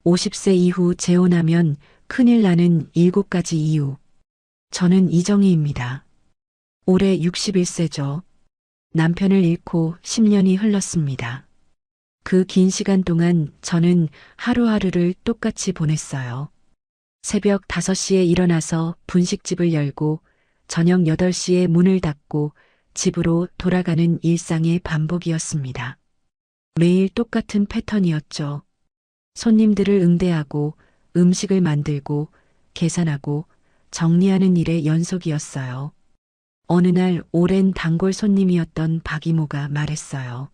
50세 이후 재혼하면 큰일 나는 7가지 이유. 저는 이정희입니다. 올해 61세죠. 남편을 잃고 10년이 흘렀습니다. 그 긴 시간 동안 저는 하루하루를 똑같이 보냈어요. 새벽 5시에 일어나서 분식집을 열고 저녁 8시에 문을 닫고 집으로 돌아가는 일상의 반복이었습니다. 매일 똑같은 패턴이었죠. 손님들을 응대하고 음식을 만들고 계산하고 정리하는 일의 연속이었어요. 어느 날 오랜 단골 손님이었던 박 이모가 말했어요.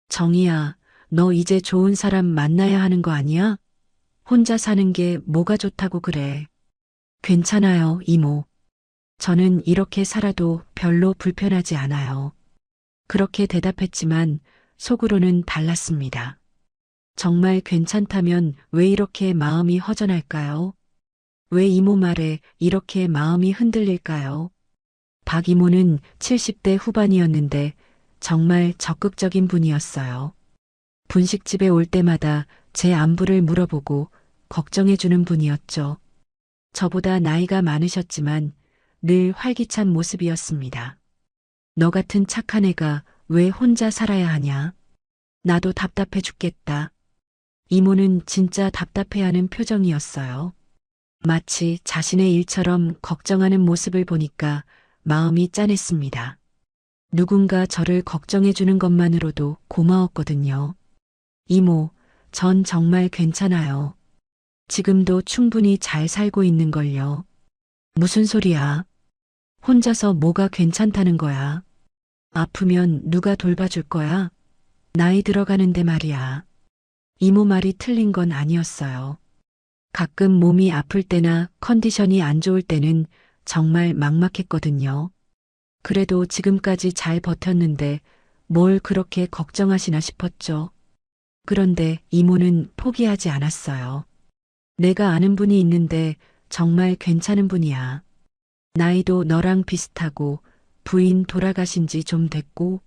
정희야, 너 이제 좋은 사람 만나야 하는 거 아니야? 혼자 사는 게 뭐가 좋다고 그래. 괜찮아요, 이모. 저는 이렇게 살아도 별로 불편하지 않아요. 그렇게 대답했지만 속으로는 달랐습니다. 정말 괜찮다면 왜 이렇게 마음이 허전할까요? 왜 이모 말에 이렇게 마음이 흔들릴까요? 박 이모는 70대 후반이었는데 정말 적극적인 분이었어요. 분식집에 올 때마다 제 안부를 물어보고 걱정해주는 분이었죠. 저보다 나이가 많으셨지만 늘 활기찬 모습이었습니다. 너 같은 착한 애가 왜 혼자 살아야 하냐? 나도 답답해 죽겠다. 이모는 진짜 답답해하는 표정이었어요. 마치 자신의 일처럼 걱정하는 모습을 보니까 마음이 짠했습니다. 누군가 저를 걱정해주는 것만으로도 고마웠거든요. 이모, 전 정말 괜찮아요. 지금도 충분히 잘 살고 있는걸요. 무슨 소리야? 혼자서 뭐가 괜찮다는 거야? 아프면 누가 돌봐줄 거야? 나이 들어가는데 말이야. 이모 말이 틀린 건 아니었어요. 가끔 몸이 아플 때나 컨디션이 안 좋을 때는 정말 막막했거든요. 그래도 지금까지 잘 버텼는데 뭘 그렇게 걱정하시나 싶었죠. 그런데 이모는 포기하지 않았어요. 내가 아는 분이 있는데 정말 괜찮은 분이야. 나이도 너랑 비슷하고 부인 돌아가신 지 좀 됐고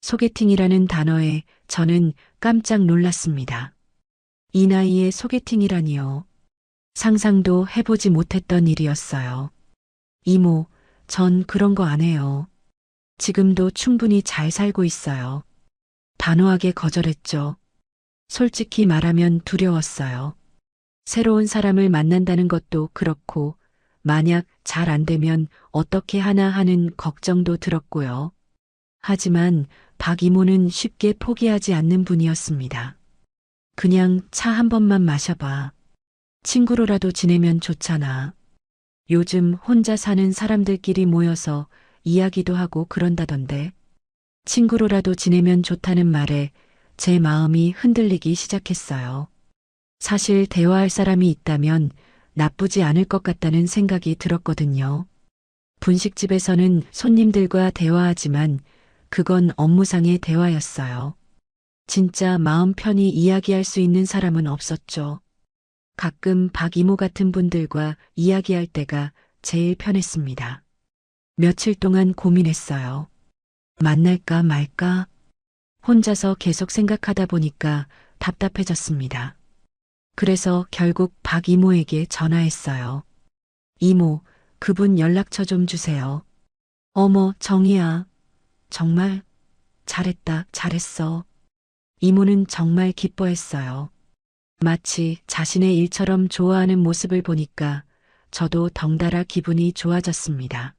소개팅이라는 단어에 저는 깜짝 놀랐습니다. 이 나이에 소개팅이라니요. 상상도 해보지 못했던 일이었어요. 이모, 전 그런 거 안 해요. 지금도 충분히 잘 살고 있어요. 단호하게 거절했죠. 솔직히 말하면 두려웠어요. 새로운 사람을 만난다는 것도 그렇고, 만약 잘 안 되면 어떻게 하나 하는 걱정도 들었고요. 하지만 박 이모는 쉽게 포기하지 않는 분이었습니다. 그냥 차 한 번만 마셔봐. 친구로라도 지내면 좋잖아. 요즘 혼자 사는 사람들끼리 모여서 이야기도 하고 그런다던데. 친구로라도 지내면 좋다는 말에 제 마음이 흔들리기 시작했어요. 사실 대화할 사람이 있다면 나쁘지 않을 것 같다는 생각이 들었거든요. 분식집에서는 손님들과 대화하지만 그건 업무상의 대화였어요. 진짜 마음 편히 이야기할 수 있는 사람은 없었죠. 가끔 박 이모 같은 분들과 이야기할 때가 제일 편했습니다. 며칠 동안 고민했어요. 만날까 말까? 혼자서 계속 생각하다 보니까 답답해졌습니다. 그래서 결국 박 이모에게 전화했어요. 이모, 그분 연락처 좀 주세요. 어머, 정희야. 정말 잘했다, 잘했어. 이모는 정말 기뻐했어요. 마치 자신의 일처럼 좋아하는 모습을 보니까 저도 덩달아 기분이 좋아졌습니다.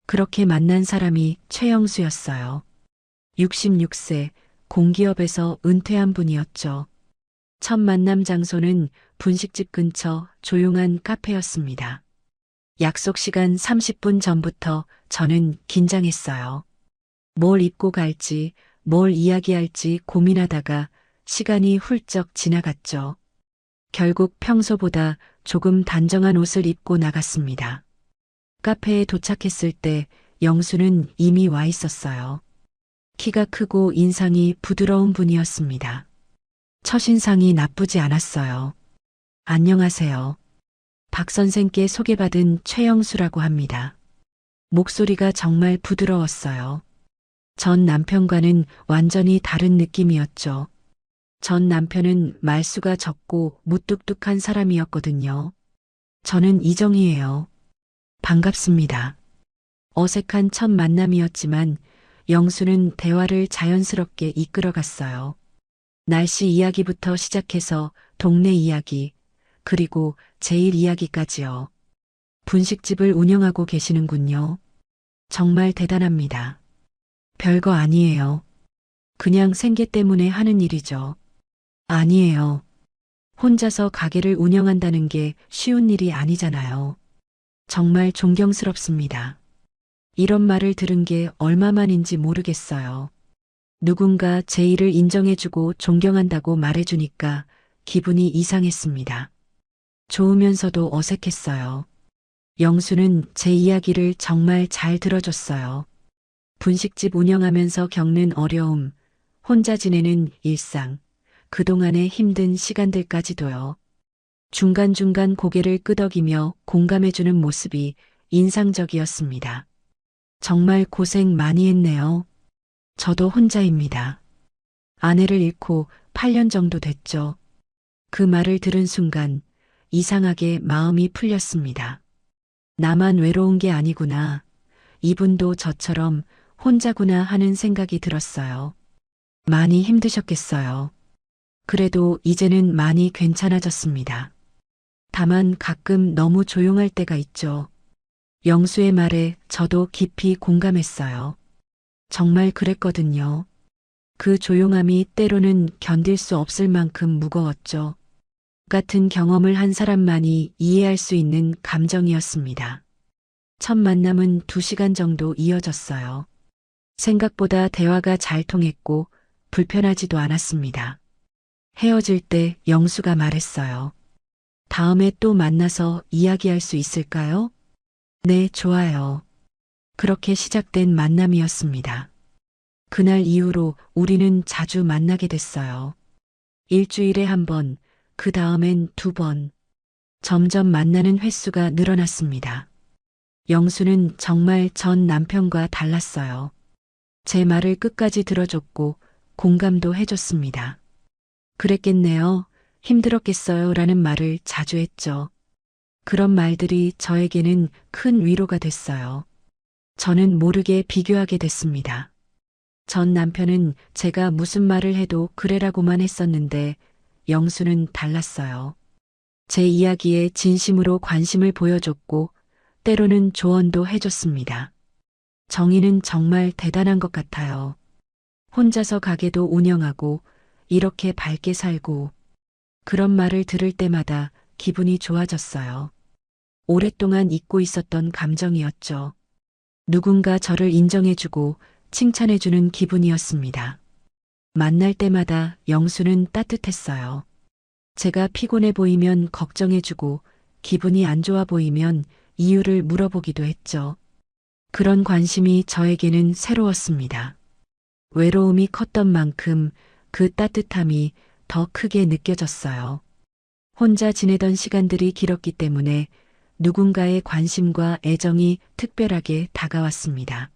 그렇게 만난 사람이 최영수였어요. 66세 공기업에서 은퇴한 분이었죠. 첫 만남 장소는 분식집 근처 조용한 카페였습니다. 약속 시간 30분 전부터 저는 긴장했어요. 뭘 입고 갈지, 뭘 이야기할지 고민하다가 시간이 훌쩍 지나갔죠. 결국 평소보다 조금 단정한 옷을 입고 나갔습니다. 카페에 도착했을 때 영수는 이미 와 있었어요. 키가 크고 인상이 부드러운 분이었습니다. 첫인상이 나쁘지 않았어요. 안녕하세요. 박 선생께 소개받은 최영수라고 합니다. 목소리가 정말 부드러웠어요. 전 남편과는 완전히 다른 느낌이었죠. 전 남편은 말수가 적고 무뚝뚝한 사람이었거든요. 저는 이정희예요. 반갑습니다. 어색한 첫 만남이었지만 영수는 대화를 자연스럽게 이끌어갔어요. 날씨 이야기부터 시작해서 동네 이야기, 그리고 제일 이야기까지요. 분식집을 운영하고 계시는군요. 정말 대단합니다. 별거 아니에요. 그냥 생계 때문에 하는 일이죠. 아니에요. 혼자서 가게를 운영한다는 게 쉬운 일이 아니잖아요. 정말 존경스럽습니다. 이런 말을 들은 게 얼마만인지 모르겠어요. 누군가 제 일을 인정해주고 존경한다고 말해주니까 기분이 이상했습니다. 좋으면서도 어색했어요. 영수는 제 이야기를 정말 잘 들어줬어요. 분식집 운영하면서 겪는 어려움, 혼자 지내는 일상, 그동안의 힘든 시간들까지도요. 중간중간 고개를 끄덕이며 공감해주는 모습이 인상적이었습니다. 정말 고생 많이 했네요. 저도 혼자입니다. 아내를 잃고 8년 정도 됐죠. 그 말을 들은 순간 이상하게 마음이 풀렸습니다. 나만 외로운 게 아니구나. 이분도 저처럼 혼자구나 하는 생각이 들었어요. 많이 힘드셨겠어요. 그래도 이제는 많이 괜찮아졌습니다. 다만 가끔 너무 조용할 때가 있죠. 영수의 말에 저도 깊이 공감했어요. 정말 그랬거든요. 그 조용함이 때로는 견딜 수 없을 만큼 무거웠죠. 같은 경험을 한 사람만이 이해할 수 있는 감정이었습니다. 첫 만남은 2시간 정도 이어졌어요. 생각보다 대화가 잘 통했고 불편하지도 않았습니다. 헤어질 때 영수가 말했어요. 다음에 또 만나서 이야기할 수 있을까요? 네, 좋아요. 그렇게 시작된 만남이었습니다. 그날 이후로 우리는 자주 만나게 됐어요. 일주일에 1번, 그 다음엔 2번. 점점 만나는 횟수가 늘어났습니다. 영수는 정말 전 남편과 달랐어요. 제 말을 끝까지 들어줬고 공감도 해줬습니다. 그랬겠네요. 힘들었겠어요. 라는 말을 자주 했죠. 그런 말들이 저에게는 큰 위로가 됐어요. 저는 모르게 비교하게 됐습니다. 전 남편은 제가 무슨 말을 해도 그래라고만 했었는데 영수는 달랐어요. 제 이야기에 진심으로 관심을 보여줬고 때로는 조언도 해줬습니다. 정희는 정말 대단한 것 같아요. 혼자서 가게도 운영하고 이렇게 밝게 살고 그런 말을 들을 때마다 기분이 좋아졌어요. 오랫동안 잊고 있었던 감정이었죠. 누군가 저를 인정해주고 칭찬해주는 기분이었습니다. 만날 때마다 영수는 따뜻했어요. 제가 피곤해 보이면 걱정해주고 기분이 안 좋아 보이면 이유를 물어보기도 했죠. 그런 관심이 저에게는 새로웠습니다. 외로움이 컸던 만큼 그 따뜻함이 더 크게 느껴졌어요. 혼자 지내던 시간들이 길었기 때문에 누군가의 관심과 애정이 특별하게 다가왔습니다.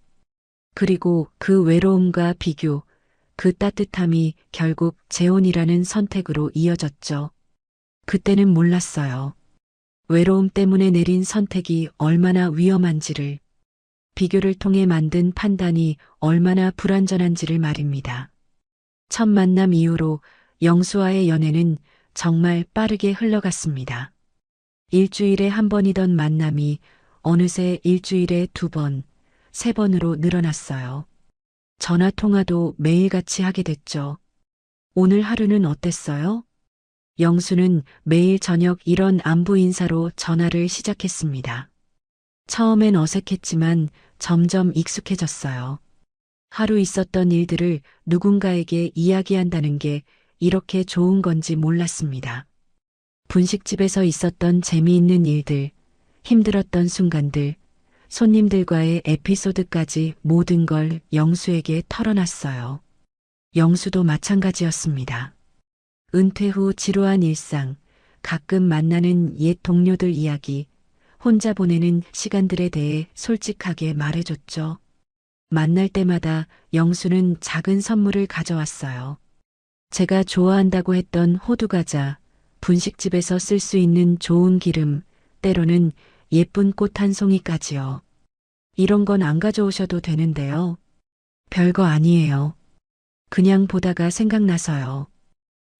그리고 그 외로움과 비교, 그 따뜻함이 결국 재혼이라는 선택으로 이어졌죠. 그때는 몰랐어요. 외로움 때문에 내린 선택이 얼마나 위험한지를, 비교를 통해 만든 판단이 얼마나 불완전한지를 말입니다. 첫 만남 이후로 영수와의 연애는 정말 빠르게 흘러갔습니다. 일주일에 1번이던 만남이 어느새 일주일에 2번, 3번으로 늘어났어요. 전화 통화도 매일같이 하게 됐죠. 오늘 하루는 어땠어요? 영수는 매일 저녁 이런 안부 인사로 전화를 시작했습니다. 처음엔 어색했지만 점점 익숙해졌어요. 하루 있었던 일들을 누군가에게 이야기한다는 게 이렇게 좋은 건지 몰랐습니다. 분식집에서 있었던 재미있는 일들, 힘들었던 순간들, 손님들과의 에피소드까지 모든 걸 영수에게 털어놨어요. 영수도 마찬가지였습니다. 은퇴 후 지루한 일상, 가끔 만나는 옛 동료들 이야기, 혼자 보내는 시간들에 대해 솔직하게 말해줬죠. 만날 때마다 영수는 작은 선물을 가져왔어요. 제가 좋아한다고 했던 호두과자, 분식집에서 쓸 수 있는 좋은 기름, 때로는 예쁜 꽃 한 송이까지요. 이런 건 안 가져오셔도 되는데요. 별거 아니에요. 그냥 보다가 생각나서요.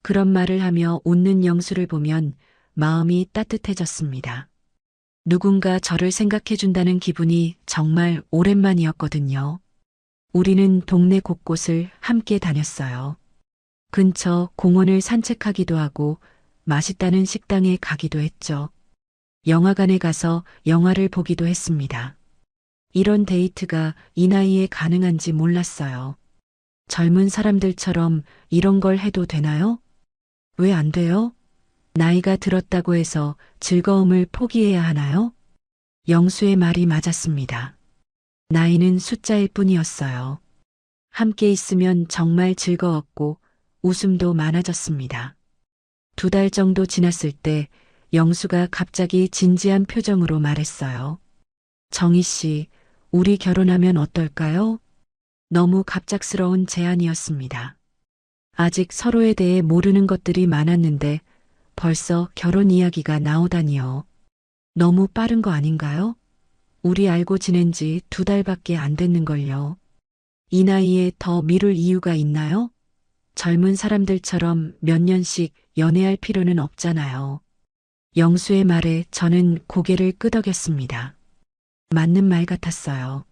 그런 말을 하며 웃는 영수를 보면 마음이 따뜻해졌습니다. 누군가 저를 생각해 준다는 기분이 정말 오랜만이었거든요. 우리는 동네 곳곳을 함께 다녔어요. 근처 공원을 산책하기도 하고 맛있다는 식당에 가기도 했죠. 영화관에 가서 영화를 보기도 했습니다. 이런 데이트가 이 나이에 가능한지 몰랐어요. 젊은 사람들처럼 이런 걸 해도 되나요? 왜 안 돼요? 나이가 들었다고 해서 즐거움을 포기해야 하나요? 영수의 말이 맞았습니다. 나이는 숫자일 뿐이었어요. 함께 있으면 정말 즐거웠고 웃음도 많아졌습니다. 2달 정도 지났을 때 영수가 갑자기 진지한 표정으로 말했어요. 정희 씨, 우리 결혼하면 어떨까요? 너무 갑작스러운 제안이었습니다. 아직 서로에 대해 모르는 것들이 많았는데 벌써 결혼 이야기가 나오다니요. 너무 빠른 거 아닌가요? 우리 알고 지낸 지 2달밖에 안 됐는걸요. 이 나이에 더 미룰 이유가 있나요? 젊은 사람들처럼 몇 년씩 연애할 필요는 없잖아요. 영수의 말에 저는 고개를 끄덕였습니다. 맞는 말 같았어요.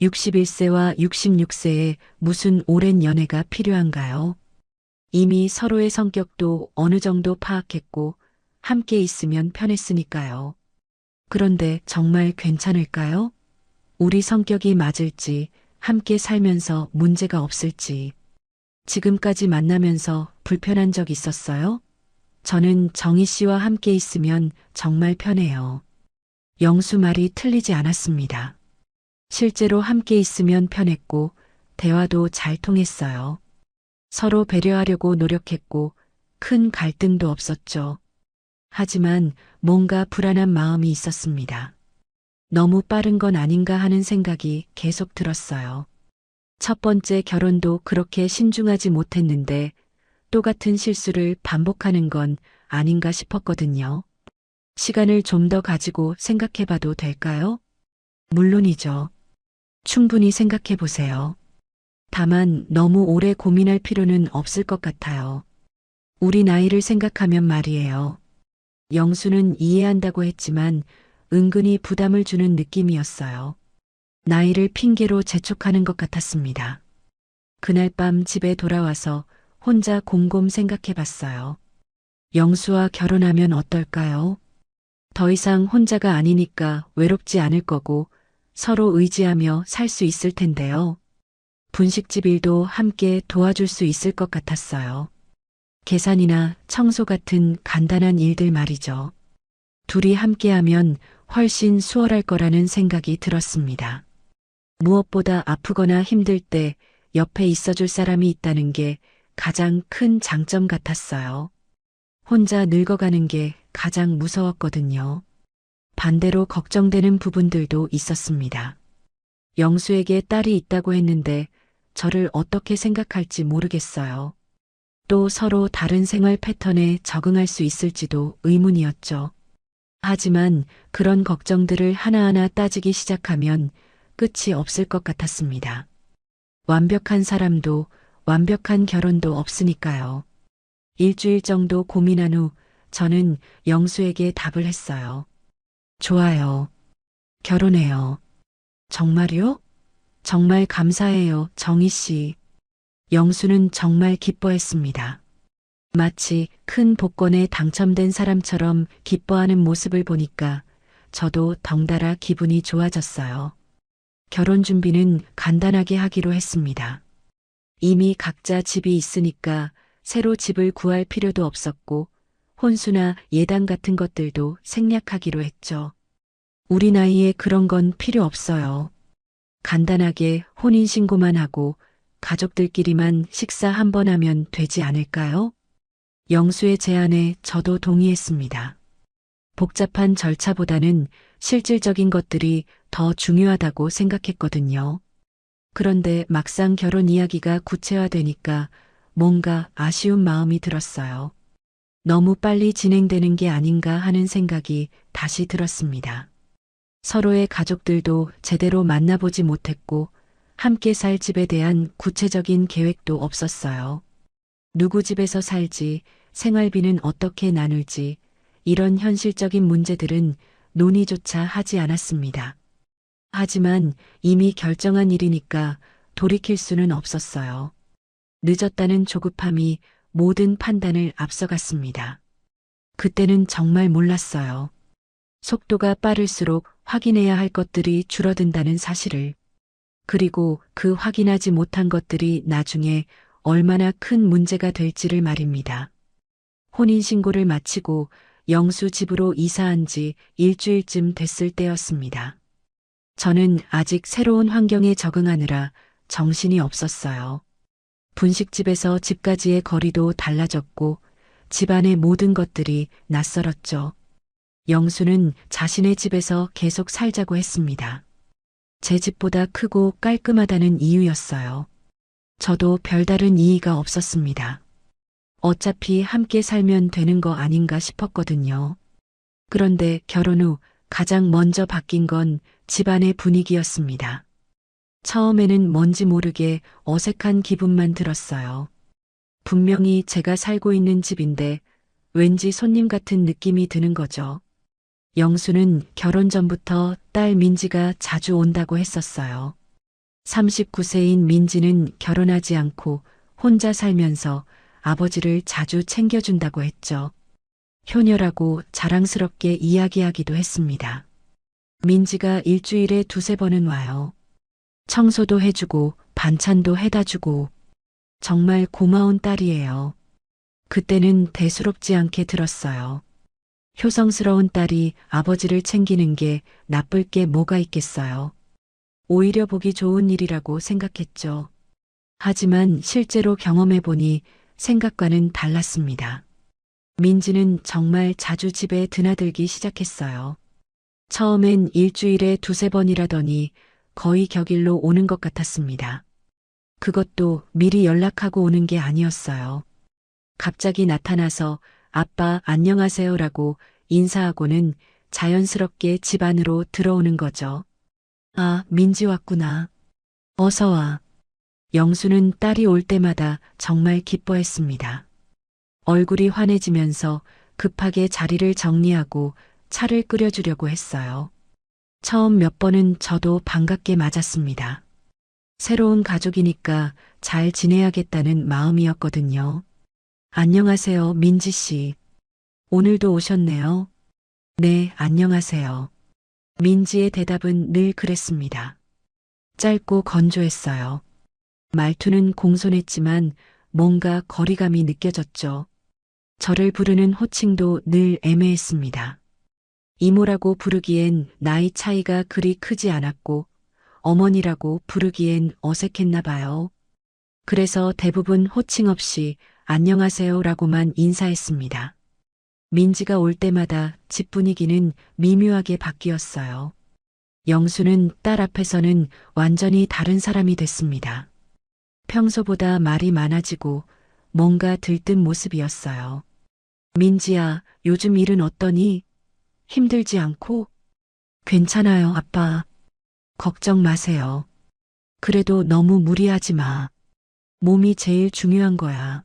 61세와 66세에 무슨 오랜 연애가 필요한가요? 이미 서로의 성격도 어느 정도 파악했고 함께 있으면 편했으니까요. 그런데 정말 괜찮을까요? 우리 성격이 맞을지, 함께 살면서 문제가 없을지. 지금까지 만나면서 불편한 적 있었어요? 저는 정희 씨와 함께 있으면 정말 편해요. 영수 말이 틀리지 않았습니다. 실제로 함께 있으면 편했고 대화도 잘 통했어요. 서로 배려하려고 노력했고 큰 갈등도 없었죠. 하지만 뭔가 불안한 마음이 있었습니다. 너무 빠른 건 아닌가 하는 생각이 계속 들었어요. 첫 번째 결혼도 그렇게 신중하지 못했는데 똑같은 실수를 반복하는 건 아닌가 싶었거든요. 시간을 좀 더 가지고 생각해 봐도 될까요? 물론이죠. 충분히 생각해 보세요. 다만 너무 오래 고민할 필요는 없을 것 같아요. 우리 나이를 생각하면 말이에요. 영수는 이해한다고 했지만 은근히 부담을 주는 느낌이었어요. 나이를 핑계로 재촉하는 것 같았습니다. 그날 밤 집에 돌아와서 혼자 곰곰 생각해 봤어요. 영수와 결혼하면 어떨까요? 더 이상 혼자가 아니니까 외롭지 않을 거고 서로 의지하며 살 수 있을 텐데요. 분식집 일도 함께 도와줄 수 있을 것 같았어요. 계산이나 청소 같은 간단한 일들 말이죠. 둘이 함께하면 훨씬 수월할 거라는 생각이 들었습니다. 무엇보다 아프거나 힘들 때 옆에 있어줄 사람이 있다는 게 가장 큰 장점 같았어요. 혼자 늙어가는 게 가장 무서웠거든요. 반대로 걱정되는 부분들도 있었습니다. 영수에게 딸이 있다고 했는데 저를 어떻게 생각할지 모르겠어요. 또 서로 다른 생활 패턴에 적응할 수 있을지도 의문이었죠. 하지만 그런 걱정들을 하나하나 따지기 시작하면 끝이 없을 것 같았습니다. 완벽한 사람도 완벽한 결혼도 없으니까요. 일주일 정도 고민한 후 저는 영수에게 답을 했어요. 좋아요. 결혼해요. 정말요? 정말 감사해요, 정희 씨. 영수는 정말 기뻐했습니다. 마치 큰 복권에 당첨된 사람처럼 기뻐하는 모습을 보니까 저도 덩달아 기분이 좋아졌어요. 결혼 준비는 간단하게 하기로 했습니다. 이미 각자 집이 있으니까 새로 집을 구할 필요도 없었고 혼수나 예단 같은 것들도 생략하기로 했죠. 우리 나이에 그런 건 필요 없어요. 간단하게 혼인신고만 하고 가족들끼리만 식사 한 번 하면 되지 않을까요? 영수의 제안에 저도 동의했습니다. 복잡한 절차보다는 실질적인 것들이 더 중요하다고 생각했거든요. 그런데 막상 결혼 이야기가 구체화되니까 뭔가 아쉬운 마음이 들었어요. 너무 빨리 진행되는 게 아닌가 하는 생각이 다시 들었습니다. 서로의 가족들도 제대로 만나보지 못했고 함께 살 집에 대한 구체적인 계획도 없었어요. 누구 집에서 살지, 생활비는 어떻게 나눌지, 이런 현실적인 문제들은 논의조차 하지 않았습니다. 하지만 이미 결정한 일이니까 돌이킬 수는 없었어요. 늦었다는 조급함이 모든 판단을 앞서갔습니다. 그때는 정말 몰랐어요. 속도가 빠를수록 확인해야 할 것들이 줄어든다는 사실을. 그리고 그 확인하지 못한 것들이 나중에 얼마나 큰 문제가 될지를 말입니다. 혼인신고를 마치고 영수 집으로 이사한 지 일주일쯤 됐을 때였습니다. 저는 아직 새로운 환경에 적응하느라 정신이 없었어요. 분식집에서 집까지의 거리도 달라졌고 집안의 모든 것들이 낯설었죠. 영수는 자신의 집에서 계속 살자고 했습니다. 제 집보다 크고 깔끔하다는 이유였어요. 저도 별다른 이의가 없었습니다. 어차피 함께 살면 되는 거 아닌가 싶었거든요. 그런데 결혼 후 가장 먼저 바뀐 건 집안의 분위기였습니다. 처음에는 뭔지 모르게 어색한 기분만 들었어요. 분명히 제가 살고 있는 집인데 왠지 손님 같은 느낌이 드는 거죠. 영수는 결혼 전부터 딸 민지가 자주 온다고 했었어요. 39세인 민지는 결혼하지 않고 혼자 살면서 아버지를 자주 챙겨준다고 했죠. 효녀라고 자랑스럽게 이야기하기도 했습니다. 민지가 일주일에 두세 번은 와요. 청소도 해주고 반찬도 해다 주고 정말 고마운 딸이에요. 그때는 대수롭지 않게 들었어요. 효성스러운 딸이 아버지를 챙기는 게 나쁠 게 뭐가 있겠어요. 오히려 보기 좋은 일이라고 생각했죠. 하지만 실제로 경험해보니 생각과는 달랐습니다. 민지는 정말 자주 집에 드나들기 시작했어요. 처음엔 일주일에 두세 번이라더니 거의 격일로 오는 것 같았습니다. 그것도 미리 연락하고 오는 게 아니었어요. 갑자기 나타나서 아빠 안녕하세요라고 인사하고는 자연스럽게 집 안으로 들어오는 거죠. 아, 민지 왔구나. 어서 와. 영수는 딸이 올 때마다 정말 기뻐했습니다. 얼굴이 환해지면서 급하게 자리를 정리하고 차를 끓여주려고 했어요. 처음 몇 번은 저도 반갑게 맞았습니다. 새로운 가족이니까 잘 지내야겠다는 마음이었거든요. 안녕하세요, 민지 씨. 오늘도 오셨네요. 네, 안녕하세요. 민지의 대답은 늘 그랬습니다. 짧고 건조했어요. 말투는 공손했지만 뭔가 거리감이 느껴졌죠. 저를 부르는 호칭도 늘 애매했습니다. 이모라고 부르기엔 나이 차이가 그리 크지 않았고 어머니라고 부르기엔 어색했나 봐요. 그래서 대부분 호칭 없이 안녕하세요라고만 인사했습니다. 민지가 올 때마다 집 분위기는 미묘하게 바뀌었어요. 영수는 딸 앞에서는 완전히 다른 사람이 됐습니다. 평소보다 말이 많아지고 뭔가 들뜬 모습이었어요. 민지야, 요즘 일은 어떠니? 힘들지 않고? 괜찮아요, 아빠. 걱정 마세요. 그래도 너무 무리하지 마. 몸이 제일 중요한 거야.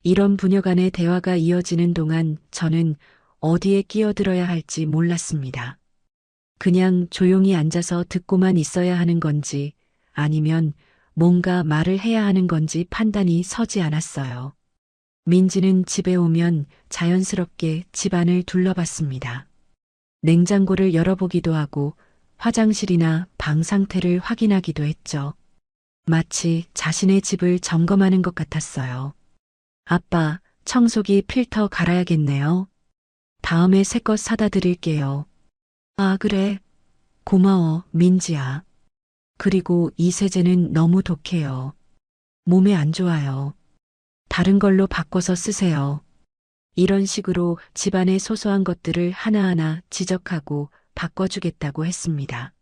이런 부녀 간의 대화가 이어지는 동안 저는 어디에 끼어들어야 할지 몰랐습니다. 그냥 조용히 앉아서 듣고만 있어야 하는 건지 아니면 뭔가 말을 해야 하는 건지 판단이 서지 않았어요. 민지는 집에 오면 자연스럽게 집안을 둘러봤습니다. 냉장고를 열어보기도 하고 화장실이나 방 상태를 확인하기도 했죠. 마치 자신의 집을 점검하는 것 같았어요. 아빠, 청소기 필터 갈아야겠네요. 다음에 새 것 사다 드릴게요. 아, 그래. 고마워, 민지야. 그리고 이 세제는 너무 독해요. 몸에 안 좋아요. 다른 걸로 바꿔서 쓰세요. 이런 식으로 집안의 소소한 것들을 하나하나 지적하고 바꿔주겠다고 했습니다.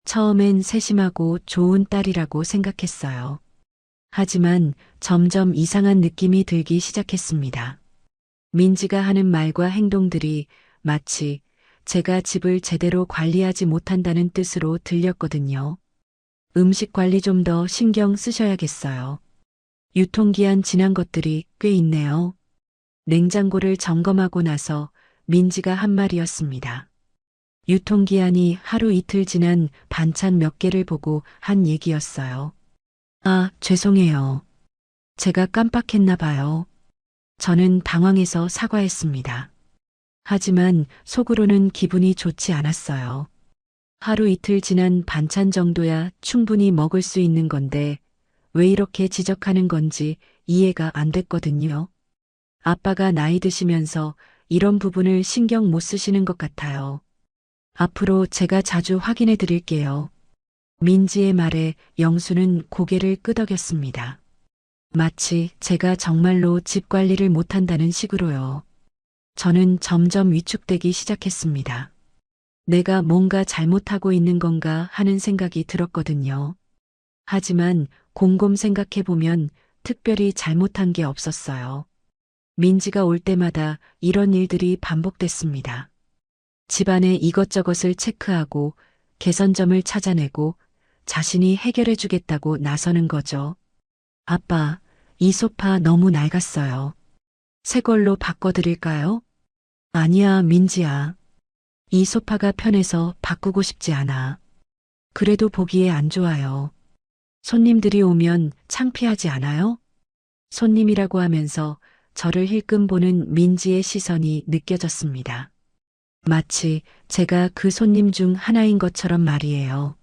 처음엔 세심하고 좋은 딸이라고 생각했어요. 하지만 점점 이상한 느낌이 들기 시작했습니다. 민지가 하는 말과 행동들이 마치 제가 집을 제대로 관리하지 못한다는 뜻으로 들렸거든요. 음식 관리 좀 더 신경 쓰셔야겠어요. 유통기한 지난 것들이 꽤 있네요. 냉장고를 점검하고 나서 민지가 한 말이었습니다. 유통기한이 하루 이틀 지난 반찬 몇 개를 보고 한 얘기였어요. 아, 죄송해요. 제가 깜빡했나 봐요. 저는 당황해서 사과했습니다. 하지만 속으로는 기분이 좋지 않았어요. 하루 이틀 지난 반찬 정도야 충분히 먹을 수 있는 건데 왜 이렇게 지적하는 건지 이해가 안 됐거든요. 아빠가 나이 드시면서 이런 부분을 신경 못 쓰시는 것 같아요. 앞으로 제가 자주 확인해 드릴게요. 민지의 말에 영수는 고개를 끄덕였습니다. 마치 제가 정말로 집 관리를 못한다는 식으로요. 저는 점점 위축되기 시작했습니다. 내가 뭔가 잘못하고 있는 건가 하는 생각이 들었거든요. 하지만 곰곰 생각해보면 특별히 잘못한 게 없었어요. 민지가 올 때마다 이런 일들이 반복됐습니다. 집안의 이것저것을 체크하고 개선점을 찾아내고 자신이 해결해 주겠다고 나서는 거죠. 아빠, 이 소파 너무 낡았어요. 새 걸로 바꿔드릴까요? 아니야, 민지야. 이 소파가 편해서 바꾸고 싶지 않아. 그래도 보기에 안 좋아요. 손님들이 오면 창피하지 않아요? 손님이라고 하면서 저를 힐끔 보는 민지의 시선이 느껴졌습니다. 마치 제가 그 손님 중 하나인 것처럼 말이에요.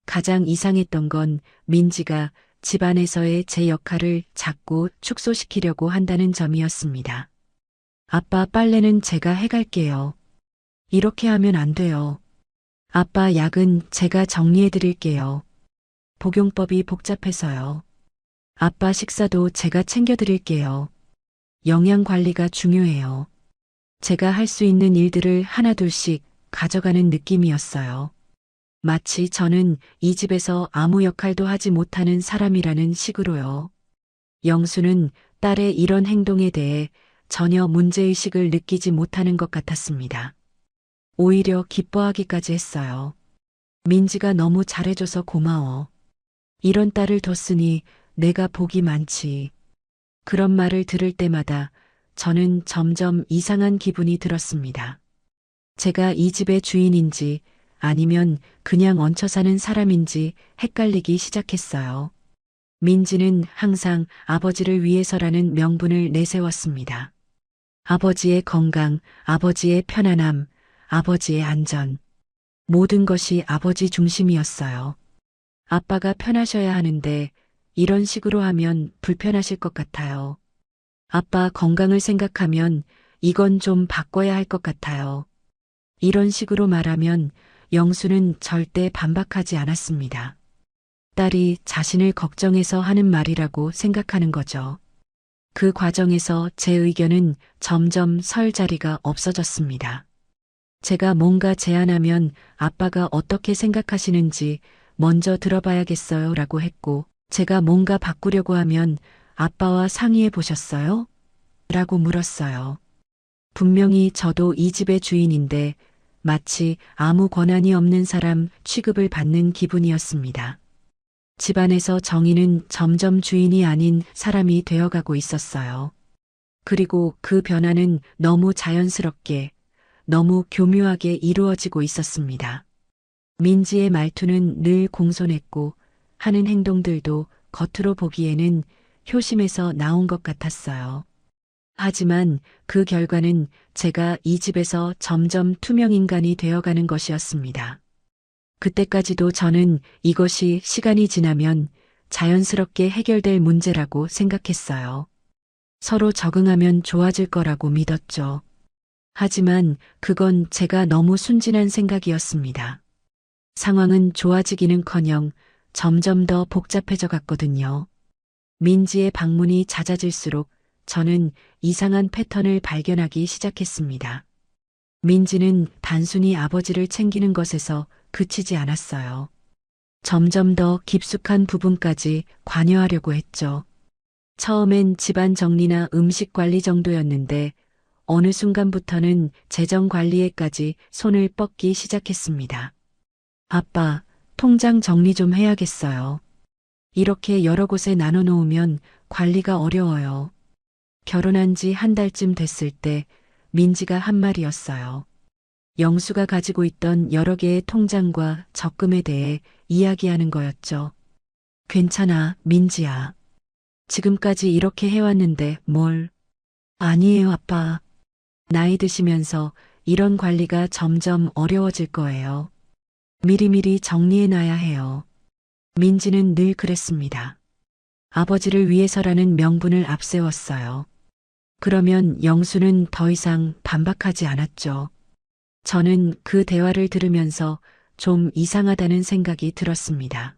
가장 이상했던 건 민지가 집안에서의 제 역할을 자꾸 축소시키려고 한다는 점이었습니다. 아빠 빨래는 제가 해갈게요. 이렇게 하면 안 돼요. 아빠 약은 제가 정리해 드릴게요. 복용법이 복잡해서요. 아빠 식사도 제가 챙겨 드릴게요. 영양 관리가 중요해요. 제가 할 수 있는 일들을 하나둘씩 가져가는 느낌이었어요. 마치 저는 이 집에서 아무 역할도 하지 못하는 사람이라는 식으로요. 영수는 딸의 이런 행동에 대해 전혀 문제의식을 느끼지 못하는 것 같았습니다. 오히려 기뻐하기까지 했어요. 민지가 너무 잘해줘서 고마워. 이런 딸을 뒀으니 내가 복이 많지. 그런 말을 들을 때마다 저는 점점 이상한 기분이 들었습니다. 제가 이 집의 주인인지 아니면 그냥 얹혀 사는 사람인지 헷갈리기 시작했어요. 민지는 항상 아버지를 위해서라는 명분을 내세웠습니다. 아버지의 건강, 아버지의 편안함, 아버지의 안전. 모든 것이 아버지 중심이었어요. 아빠가 편하셔야 하는데 이런 식으로 하면 불편하실 것 같아요. 아빠 건강을 생각하면 이건 좀 바꿔야 할 것 같아요. 이런 식으로 말하면 영수는 절대 반박하지 않았습니다. 딸이 자신을 걱정해서 하는 말이라고 생각하는 거죠. 그 과정에서 제 의견은 점점 설 자리가 없어졌습니다. 제가 뭔가 제안하면 아빠가 어떻게 생각하시는지 먼저 들어봐야겠어요 라고 했고, 제가 뭔가 바꾸려고 하면 아빠와 상의해 보셨어요? 라고 물었어요. 분명히 저도 이 집의 주인인데 마치 아무 권한이 없는 사람 취급을 받는 기분이었습니다. 집안에서 정의는 점점 주인이 아닌 사람이 되어가고 있었어요. 그리고 그 변화는 너무 자연스럽게, 너무 교묘하게 이루어지고 있었습니다. 민지의 말투는 늘 공손했고 하는 행동들도 겉으로 보기에는 효심에서 나온 것 같았어요. 하지만 그 결과는 제가 이 집에서 점점 투명인간이 되어가는 것이었습니다. 그때까지도 저는 이것이 시간이 지나면 자연스럽게 해결될 문제라고 생각했어요. 서로 적응하면 좋아질 거라고 믿었죠. 하지만 그건 제가 너무 순진한 생각이었습니다. 상황은 좋아지기는커녕 점점 더 복잡해져 갔거든요. 민지의 방문이 잦아질수록 저는 이상한 패턴을 발견하기 시작했습니다. 민지는 단순히 아버지를 챙기는 것에서 그치지 않았어요. 점점 더 깊숙한 부분까지 관여하려고 했죠. 처음엔 집안 정리나 음식 관리 정도였는데 어느 순간부터는 재정 관리에까지 손을 뻗기 시작했습니다. 아빠, 통장 정리 좀 해야겠어요. 이렇게 여러 곳에 나눠 놓으면 관리가 어려워요. 결혼한 지 한 달쯤 됐을 때 민지가 한 말이었어요. 영수가 가지고 있던 여러 개의 통장과 적금에 대해 이야기하는 거였죠. 괜찮아, 민지야. 지금까지 이렇게 해왔는데 뭘. 아니에요, 아빠. 나이 드시면서 이런 관리가 점점 어려워질 거예요. 미리미리 정리해놔야 해요. 민지는 늘 그랬습니다. 아버지를 위해서라는 명분을 앞세웠어요. 그러면 영수는 더 이상 반박하지 않았죠. 저는 그 대화를 들으면서 좀 이상하다는 생각이 들었습니다.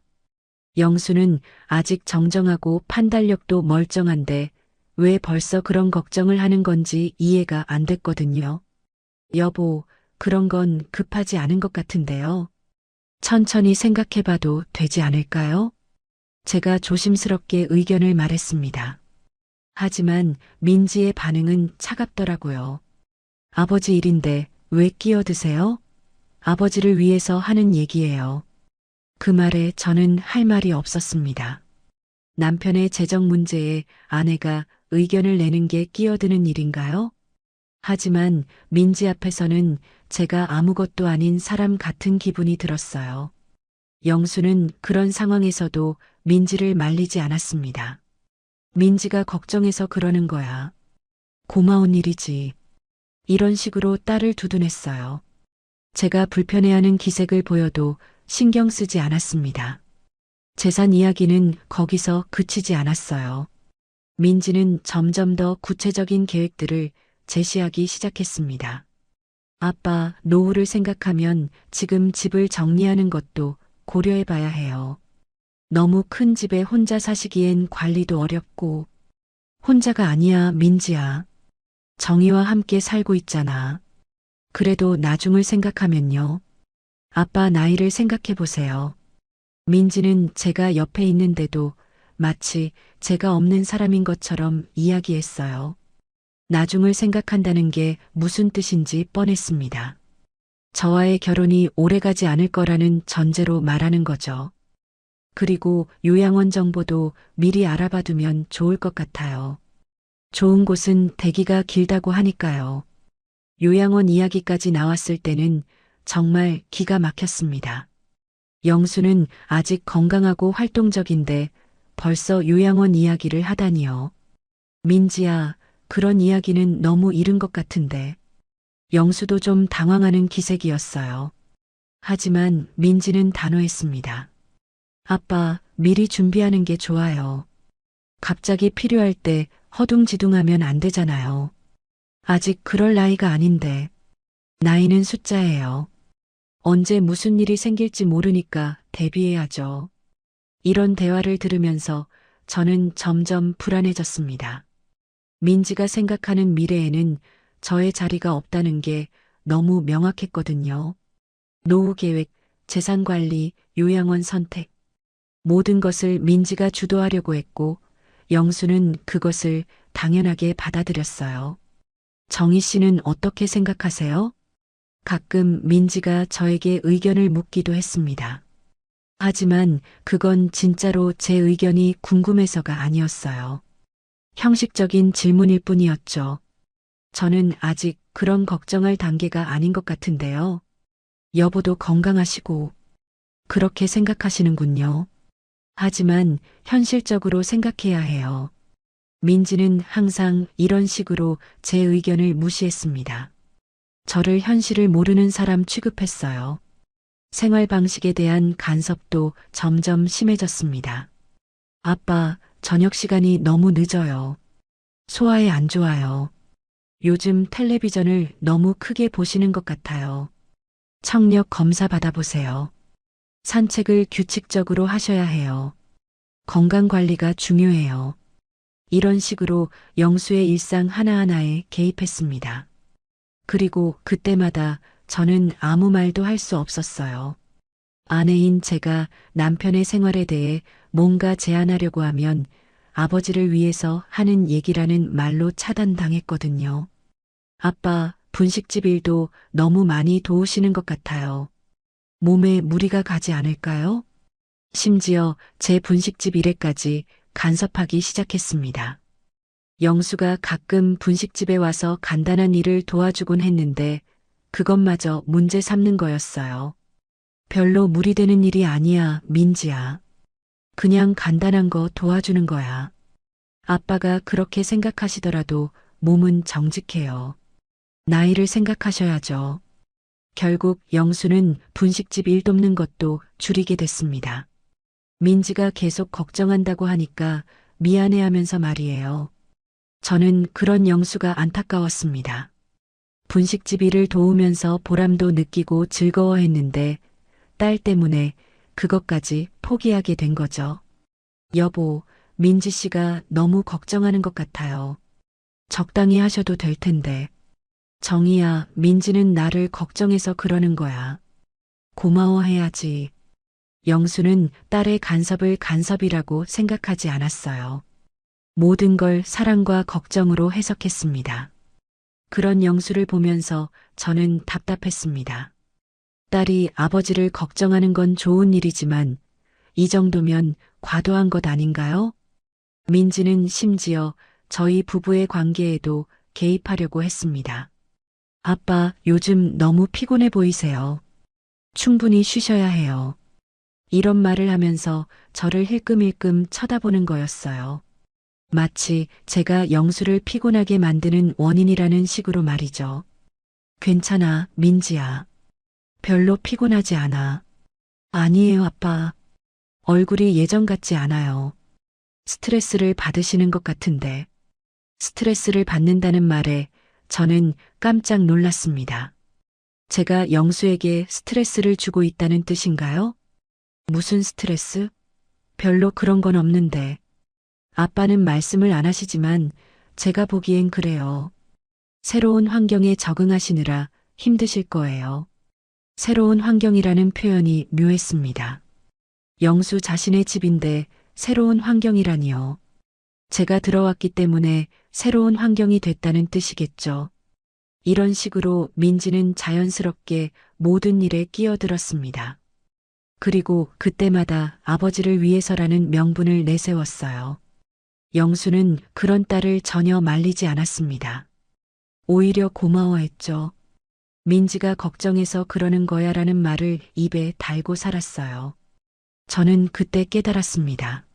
영수는 아직 정정하고 판단력도 멀쩡한데 왜 벌써 그런 걱정을 하는 건지 이해가 안 됐거든요. 여보, 그런 건 급하지 않은 것 같은데요. 천천히 생각해봐도 되지 않을까요? 제가 조심스럽게 의견을 말했습니다. 하지만 민지의 반응은 차갑더라고요. 아버지 일인데 왜 끼어드세요? 아버지를 위해서 하는 얘기예요. 그 말에 저는 할 말이 없었습니다. 남편의 재정 문제에 아내가 의견을 내는 게 끼어드는 일인가요? 하지만 민지 앞에서는 제가 아무것도 아닌 사람 같은 기분이 들었어요. 영수는 그런 상황에서도 민지를 말리지 않았습니다. 민지가 걱정해서 그러는 거야. 고마운 일이지. 이런 식으로 딸을 두둔했어요. 제가 불편해하는 기색을 보여도 신경 쓰지 않았습니다. 재산 이야기는 거기서 그치지 않았어요. 민지는 점점 더 구체적인 계획들을 제시하기 시작했습니다. 아빠, 노후를 생각하면 지금 집을 정리하는 것도 고려해 봐야 해요. 너무 큰 집에 혼자 사시기엔 관리도 어렵고. 혼자가 아니야, 민지야. 정희와 함께 살고 있잖아. 그래도 나중을 생각하면요. 아빠 나이를 생각해 보세요. 민지는 제가 옆에 있는데도 마치 제가 없는 사람인 것처럼 이야기했어요. 나중을 생각한다는 게 무슨 뜻인지 뻔했습니다. 저와의 결혼이 오래가지 않을 거라는 전제로 말하는 거죠. 그리고 요양원 정보도 미리 알아봐두면 좋을 것 같아요. 좋은 곳은 대기가 길다고 하니까요. 요양원 이야기까지 나왔을 때는 정말 기가 막혔습니다. 영수는 아직 건강하고 활동적인데 벌써 요양원 이야기를 하다니요. 민지야, 그런 이야기는 너무 이른 것 같은데. 영수도 좀 당황하는 기색이었어요. 하지만 민지는 단호했습니다. 아빠, 미리 준비하는 게 좋아요. 갑자기 필요할 때 허둥지둥하면 안 되잖아요. 아직 그럴 나이가 아닌데. 나이는 숫자예요. 언제 무슨 일이 생길지 모르니까 대비해야죠. 이런 대화를 들으면서 저는 점점 불안해졌습니다. 민지가 생각하는 미래에는 저의 자리가 없다는 게 너무 명확했거든요. 노후 계획, 재산 관리, 요양원 선택. 모든 것을 민지가 주도하려고 했고 영수는 그것을 당연하게 받아들였어요. 정희 씨는 어떻게 생각하세요? 가끔 민지가 저에게 의견을 묻기도 했습니다. 하지만 그건 진짜로 제 의견이 궁금해서가 아니었어요. 형식적인 질문일 뿐이었죠. 저는 아직 그런 걱정할 단계가 아닌 것 같은데요. 여보도 건강하시고 그렇게 생각하시는군요. 하지만 현실적으로 생각해야 해요. 민지는 항상 이런 식으로 제 의견을 무시했습니다. 저를 현실을 모르는 사람 취급했어요. 생활 방식에 대한 간섭도 점점 심해졌습니다. 아빠, 저녁 시간이 너무 늦어요. 소화에 안 좋아요. 요즘 텔레비전을 너무 크게 보시는 것 같아요. 청력 검사 받아보세요. 산책을 규칙적으로 하셔야 해요. 건강 관리가 중요해요. 이런 식으로 영수의 일상 하나하나에 개입했습니다. 그리고 그때마다 저는 아무 말도 할 수 없었어요. 아내인 제가 남편의 생활에 대해 뭔가 제안하려고 하면 아버지를 위해서 하는 얘기라는 말로 차단당했거든요. 아빠, 분식집 일도 너무 많이 도우시는 것 같아요. 몸에 무리가 가지 않을까요? 심지어 제 분식집 일에까지 간섭하기 시작했습니다. 영수가 가끔 분식집에 와서 간단한 일을 도와주곤 했는데 그것마저 문제 삼는 거였어요. 별로 무리되는 일이 아니야, 민지야. 그냥 간단한 거 도와주는 거야. 아빠가 그렇게 생각하시더라도 몸은 정직해요. 나이를 생각하셔야죠. 결국 영수는 분식집 일 돕는 것도 줄이게 됐습니다. 민지가 계속 걱정한다고 하니까 미안해하면서 말이에요. 저는 그런 영수가 안타까웠습니다. 분식집 일을 도우면서 보람도 느끼고 즐거워했는데 딸 때문에 그것까지 포기하게 된 거죠. 여보, 민지 씨가 너무 걱정하는 것 같아요. 적당히 하셔도 될 텐데. 정희야, 민지는 나를 걱정해서 그러는 거야. 고마워해야지. 영수는 딸의 간섭을 간섭이라고 생각하지 않았어요. 모든 걸 사랑과 걱정으로 해석했습니다. 그런 영수를 보면서 저는 답답했습니다. 딸이 아버지를 걱정하는 건 좋은 일이지만 이 정도면 과도한 것 아닌가요? 민지는 심지어 저희 부부의 관계에도 개입하려고 했습니다. 아빠, 요즘 너무 피곤해 보이세요. 충분히 쉬셔야 해요. 이런 말을 하면서 저를 힐끔힐끔 쳐다보는 거였어요. 마치 제가 영수를 피곤하게 만드는 원인이라는 식으로 말이죠. 괜찮아, 민지야. 별로 피곤하지 않아. 아니에요, 아빠. 얼굴이 예전 같지 않아요. 스트레스를 받으시는 것 같은데. 스트레스를 받는다는 말에 저는 깜짝 놀랐습니다. 제가 영수에게 스트레스를 주고 있다는 뜻인가요? 무슨 스트레스? 별로 그런 건 없는데. 아빠는 말씀을 안 하시지만 제가 보기엔 그래요. 새로운 환경에 적응하시느라 힘드실 거예요. 새로운 환경이라는 표현이 묘했습니다. 영수 자신의 집인데 새로운 환경이라니요. 제가 들어왔기 때문에 새로운 환경이 됐다는 뜻이겠죠. 이런 식으로 민지는 자연스럽게 모든 일에 끼어들었습니다. 그리고 그때마다 아버지를 위해서라는 명분을 내세웠어요. 영수는 그런 딸을 전혀 말리지 않았습니다. 오히려 고마워했죠. 민지가 걱정해서 그러는 거야라는 말을 입에 달고 살았어요. 저는 그때 깨달았습니다.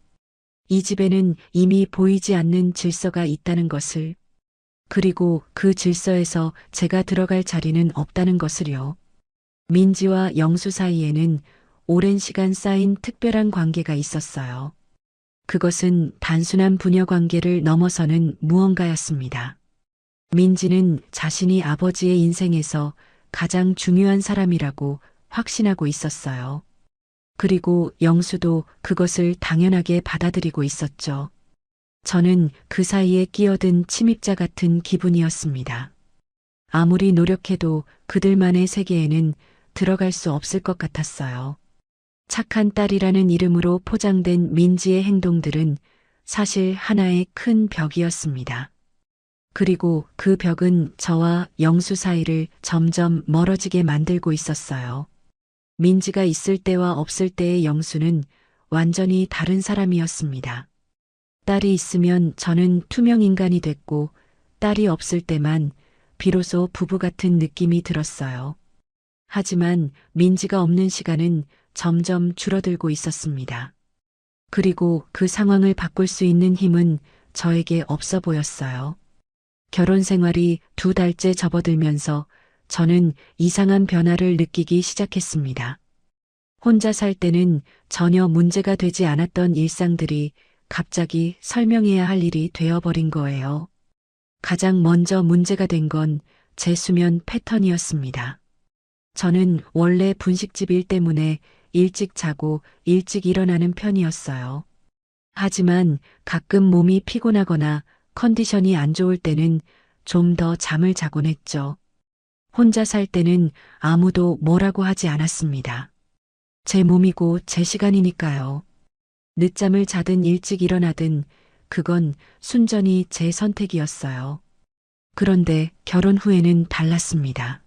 이 집에는 이미 보이지 않는 질서가 있다는 것을, 그리고 그 질서에서 제가 들어갈 자리는 없다는 것을요. 민지와 영수 사이에는 오랜 시간 쌓인 특별한 관계가 있었어요. 그것은 단순한 부녀 관계를 넘어서는 무언가였습니다. 민지는 자신이 아버지의 인생에서 가장 중요한 사람이라고 확신하고 있었어요. 그리고 영수도 그것을 당연하게 받아들이고 있었죠. 저는 그 사이에 끼어든 침입자 같은 기분이었습니다. 아무리 노력해도 그들만의 세계에는 들어갈 수 없을 것 같았어요. 착한 딸이라는 이름으로 포장된 민지의 행동들은 사실 하나의 큰 벽이었습니다. 그리고 그 벽은 저와 영수 사이를 점점 멀어지게 만들고 있었어요. 민지가 있을 때와 없을 때의 영수는 완전히 다른 사람이었습니다. 딸이 있으면 저는 투명 인간이 됐고 딸이 없을 때만 비로소 부부 같은 느낌이 들었어요. 하지만 민지가 없는 시간은 점점 줄어들고 있었습니다. 그리고 그 상황을 바꿀 수 있는 힘은 저에게 없어 보였어요. 결혼 생활이 2달째 접어들면서 저는 이상한 변화를 느끼기 시작했습니다. 혼자 살 때는 전혀 문제가 되지 않았던 일상들이 갑자기 설명해야 할 일이 되어버린 거예요. 가장 먼저 문제가 된 건 제 수면 패턴이었습니다. 저는 원래 분식집 일 때문에 일찍 자고 일찍 일어나는 편이었어요. 하지만 가끔 몸이 피곤하거나 컨디션이 안 좋을 때는 좀 더 잠을 자곤 했죠. 혼자 살 때는 아무도 뭐라고 하지 않았습니다. 제 몸이고 제 시간이니까요. 늦잠을 자든 일찍 일어나든 그건 순전히 제 선택이었어요. 그런데 결혼 후에는 달랐습니다.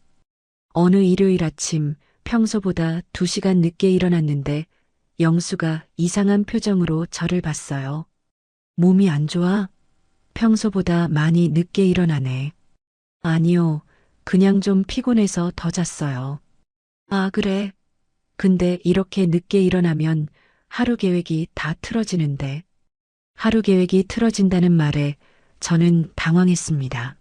어느 일요일 아침 평소보다 2시간 늦게 일어났는데 영수가 이상한 표정으로 저를 봤어요. 몸이 안 좋아? 평소보다 많이 늦게 일어나네. 아니요. 그냥 좀 피곤해서 더 잤어요. 아, 그래. 근데 이렇게 늦게 일어나면 하루 계획이 다 틀어지는데. 하루 계획이 틀어진다는 말에 저는 당황했습니다.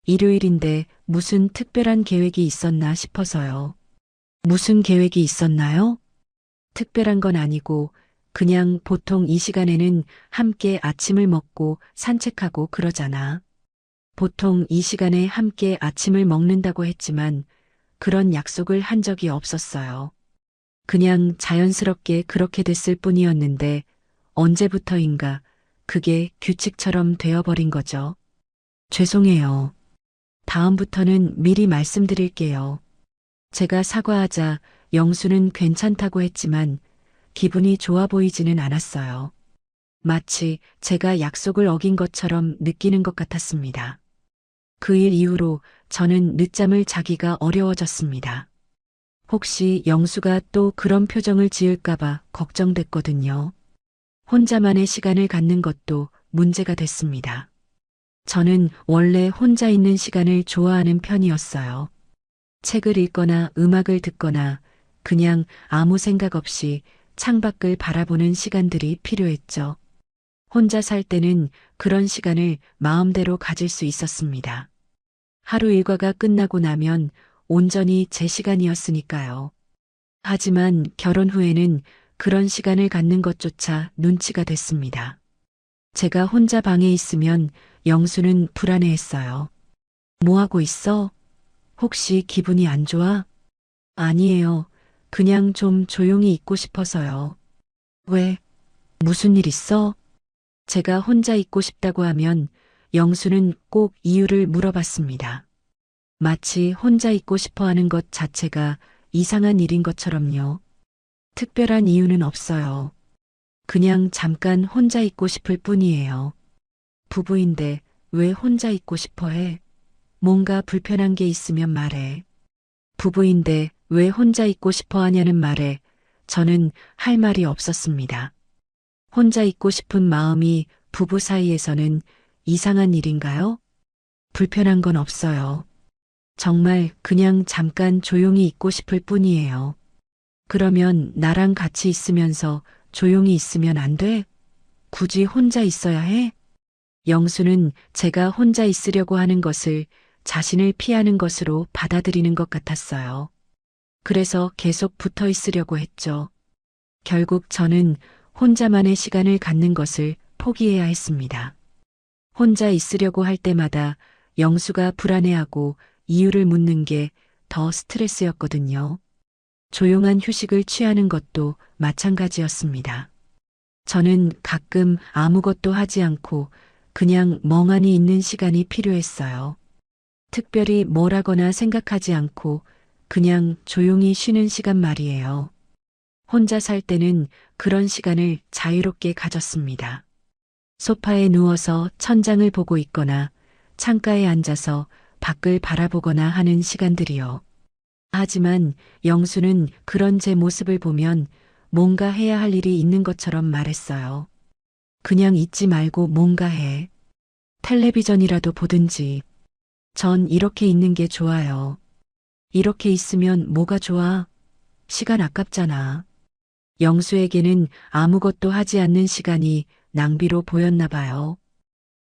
일요일인데 무슨 특별한 계획이 있었나 싶어서요. 무슨 계획이 있었나요? 특별한 건 아니고 그냥 보통 이 시간에는 함께 아침을 먹고 산책하고 그러잖아. 보통 이 시간에 함께 아침을 먹는다고 했지만 그런 약속을 한 적이 없었어요. 그냥 자연스럽게 그렇게 됐을 뿐이었는데 언제부터인가 그게 규칙처럼 되어버린 거죠. 죄송해요. 다음부터는 미리 말씀드릴게요. 제가 사과하자 영수는 괜찮다고 했지만 기분이 좋아 보이지는 않았어요. 마치 제가 약속을 어긴 것처럼 느끼는 것 같았습니다. 그 일 이후로 저는 늦잠을 자기가 어려워졌습니다. 혹시 영수가 또 그런 표정을 지을까봐 걱정됐거든요. 혼자만의 시간을 갖는 것도 문제가 됐습니다. 저는 원래 혼자 있는 시간을 좋아하는 편이었어요. 책을 읽거나 음악을 듣거나 그냥 아무 생각 없이 창밖을 바라보는 시간들이 필요했죠. 혼자 살 때는 그런 시간을 마음대로 가질 수 있었습니다. 하루 일과가 끝나고 나면 온전히 제 시간이었으니까요. 하지만 결혼 후에는 그런 시간을 갖는 것조차 눈치가 됐습니다. 제가 혼자 방에 있으면 영수는 불안해했어요. 뭐 하고 있어? 혹시 기분이 안 좋아? 아니에요. 그냥 좀 조용히 있고 싶어서요. 왜? 무슨 일 있어? 제가 혼자 있고 싶다고 하면 영수는 꼭 이유를 물어봤습니다. 마치 혼자 있고 싶어 하는 것 자체가 이상한 일인 것처럼요. 특별한 이유는 없어요. 그냥 잠깐 혼자 있고 싶을 뿐이에요. 부부인데 왜 혼자 있고 싶어 해? 뭔가 불편한 게 있으면 말해. 부부인데 왜 혼자 있고 싶어 하냐는 말에 저는 할 말이 없었습니다. 혼자 있고 싶은 마음이 부부 사이에서는 이상한 일인가요? 불편한 건 없어요. 정말 그냥 잠깐 조용히 있고 싶을 뿐이에요. 그러면 나랑 같이 있으면서 조용히 있으면 안 돼? 굳이 혼자 있어야 해? 영수는 제가 혼자 있으려고 하는 것을 자신을 피하는 것으로 받아들이는 것 같았어요. 그래서 계속 붙어 있으려고 했죠. 결국 저는 혼자만의 시간을 갖는 것을 포기해야 했습니다. 혼자 있으려고 할 때마다 영수가 불안해하고 이유를 묻는 게 더 스트레스였거든요. 조용한 휴식을 취하는 것도 마찬가지였습니다. 저는 가끔 아무것도 하지 않고 그냥 멍하니 있는 시간이 필요했어요. 특별히 뭘 하거나 생각하지 않고 그냥 조용히 쉬는 시간 말이에요. 혼자 살 때는 그런 시간을 자유롭게 가졌습니다. 소파에 누워서 천장을 보고 있거나 창가에 앉아서 밖을 바라보거나 하는 시간들이요. 하지만 영수는 그런 제 모습을 보면 뭔가 해야 할 일이 있는 것처럼 말했어요. 그냥 있지 말고 뭔가 해. 텔레비전이라도 보든지. 전 이렇게 있는 게 좋아요. 이렇게 있으면 뭐가 좋아? 시간 아깝잖아. 영수에게는 아무것도 하지 않는 시간이 낭비로 보였나 봐요.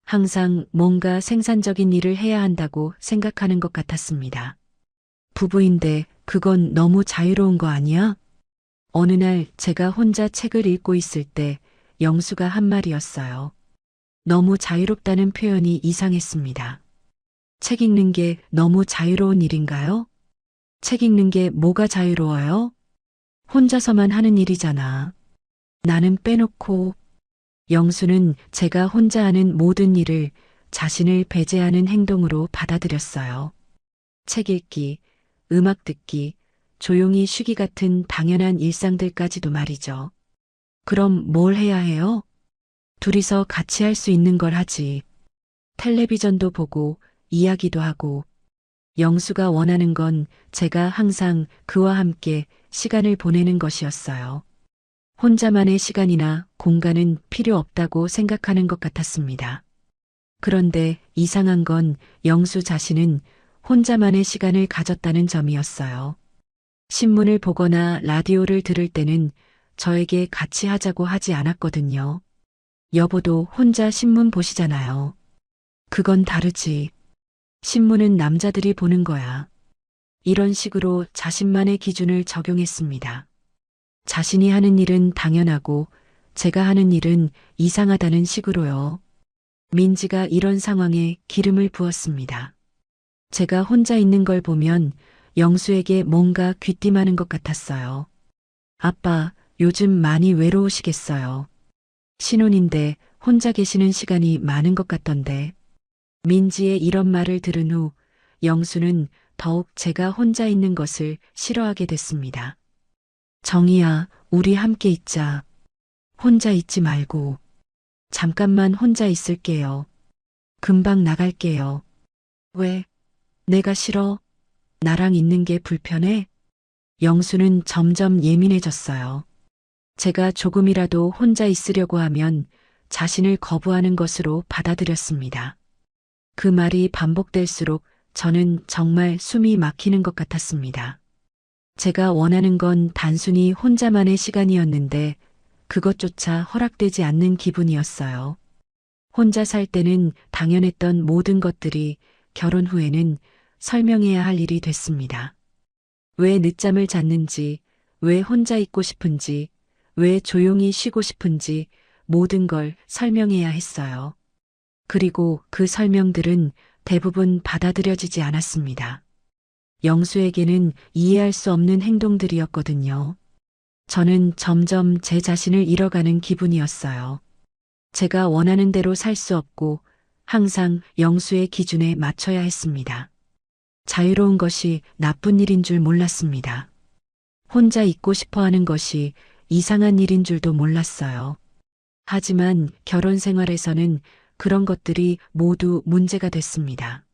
항상 뭔가 생산적인 일을 해야 한다고 생각하는 것 같았습니다. 부부인데 그건 너무 자유로운 거 아니야? 어느 날 제가 혼자 책을 읽고 있을 때 영수가 한 말이었어요. 너무 자유롭다는 표현이 이상했습니다. 책 읽는 게 너무 자유로운 일인가요? 책 읽는 게 뭐가 자유로워요? 혼자서만 하는 일이잖아. 나는 빼놓고. 영수는 제가 혼자 하는 모든 일을 자신을 배제하는 행동으로 받아들였어요. 책 읽기, 음악 듣기, 조용히 쉬기 같은 당연한 일상들까지도 말이죠. 그럼 뭘 해야 해요? 둘이서 같이 할 수 있는 걸 하지. 텔레비전도 보고, 이야기도 하고, 영수가 원하는 건 제가 항상 그와 함께 시간을 보내는 것이었어요. 혼자만의 시간이나 공간은 필요 없다고 생각하는 것 같았습니다. 그런데 이상한 건 영수 자신은 혼자만의 시간을 가졌다는 점이었어요. 신문을 보거나 라디오를 들을 때는 저에게 같이 하자고 하지 않았거든요. 여보도 혼자 신문 보시잖아요. 그건 다르지. 신문은 남자들이 보는 거야. 이런 식으로 자신만의 기준을 적용했습니다. 자신이 하는 일은 당연하고 제가 하는 일은 이상하다는 식으로요. 민지가 이런 상황에 기름을 부었습니다. 제가 혼자 있는 걸 보면 영수에게 뭔가 귀띔하는 것 같았어요. 아빠, 요즘 많이 외로우시겠어요. 신혼인데 혼자 계시는 시간이 많은 것 같던데. 민지의 이런 말을 들은 후 영수는 더욱 제가 혼자 있는 것을 싫어하게 됐습니다. 정희야, 우리 함께 있자. 혼자 있지 말고. 잠깐만 혼자 있을게요. 금방 나갈게요. 왜? 내가 싫어? 나랑 있는 게 불편해? 영수는 점점 예민해졌어요. 제가 조금이라도 혼자 있으려고 하면 자신을 거부하는 것으로 받아들였습니다. 그 말이 반복될수록 저는 정말 숨이 막히는 것 같았습니다. 제가 원하는 건 단순히 혼자만의 시간이었는데 그것조차 허락되지 않는 기분이었어요. 혼자 살 때는 당연했던 모든 것들이 결혼 후에는 설명해야 할 일이 됐습니다. 왜 늦잠을 잤는지, 왜 혼자 있고 싶은지, 왜 조용히 쉬고 싶은지 모든 걸 설명해야 했어요. 그리고 그 설명들은 대부분 받아들여지지 않았습니다. 영수에게는 이해할 수 없는 행동들이었거든요. 저는 점점 제 자신을 잃어가는 기분이었어요. 제가 원하는 대로 살 수 없고 항상 영수의 기준에 맞춰야 했습니다. 자유로운 것이 나쁜 일인 줄 몰랐습니다. 혼자 있고 싶어 하는 것이 이상한 일인 줄도 몰랐어요. 하지만 결혼 생활에서는 그런 것들이 모두 문제가 됐습니다.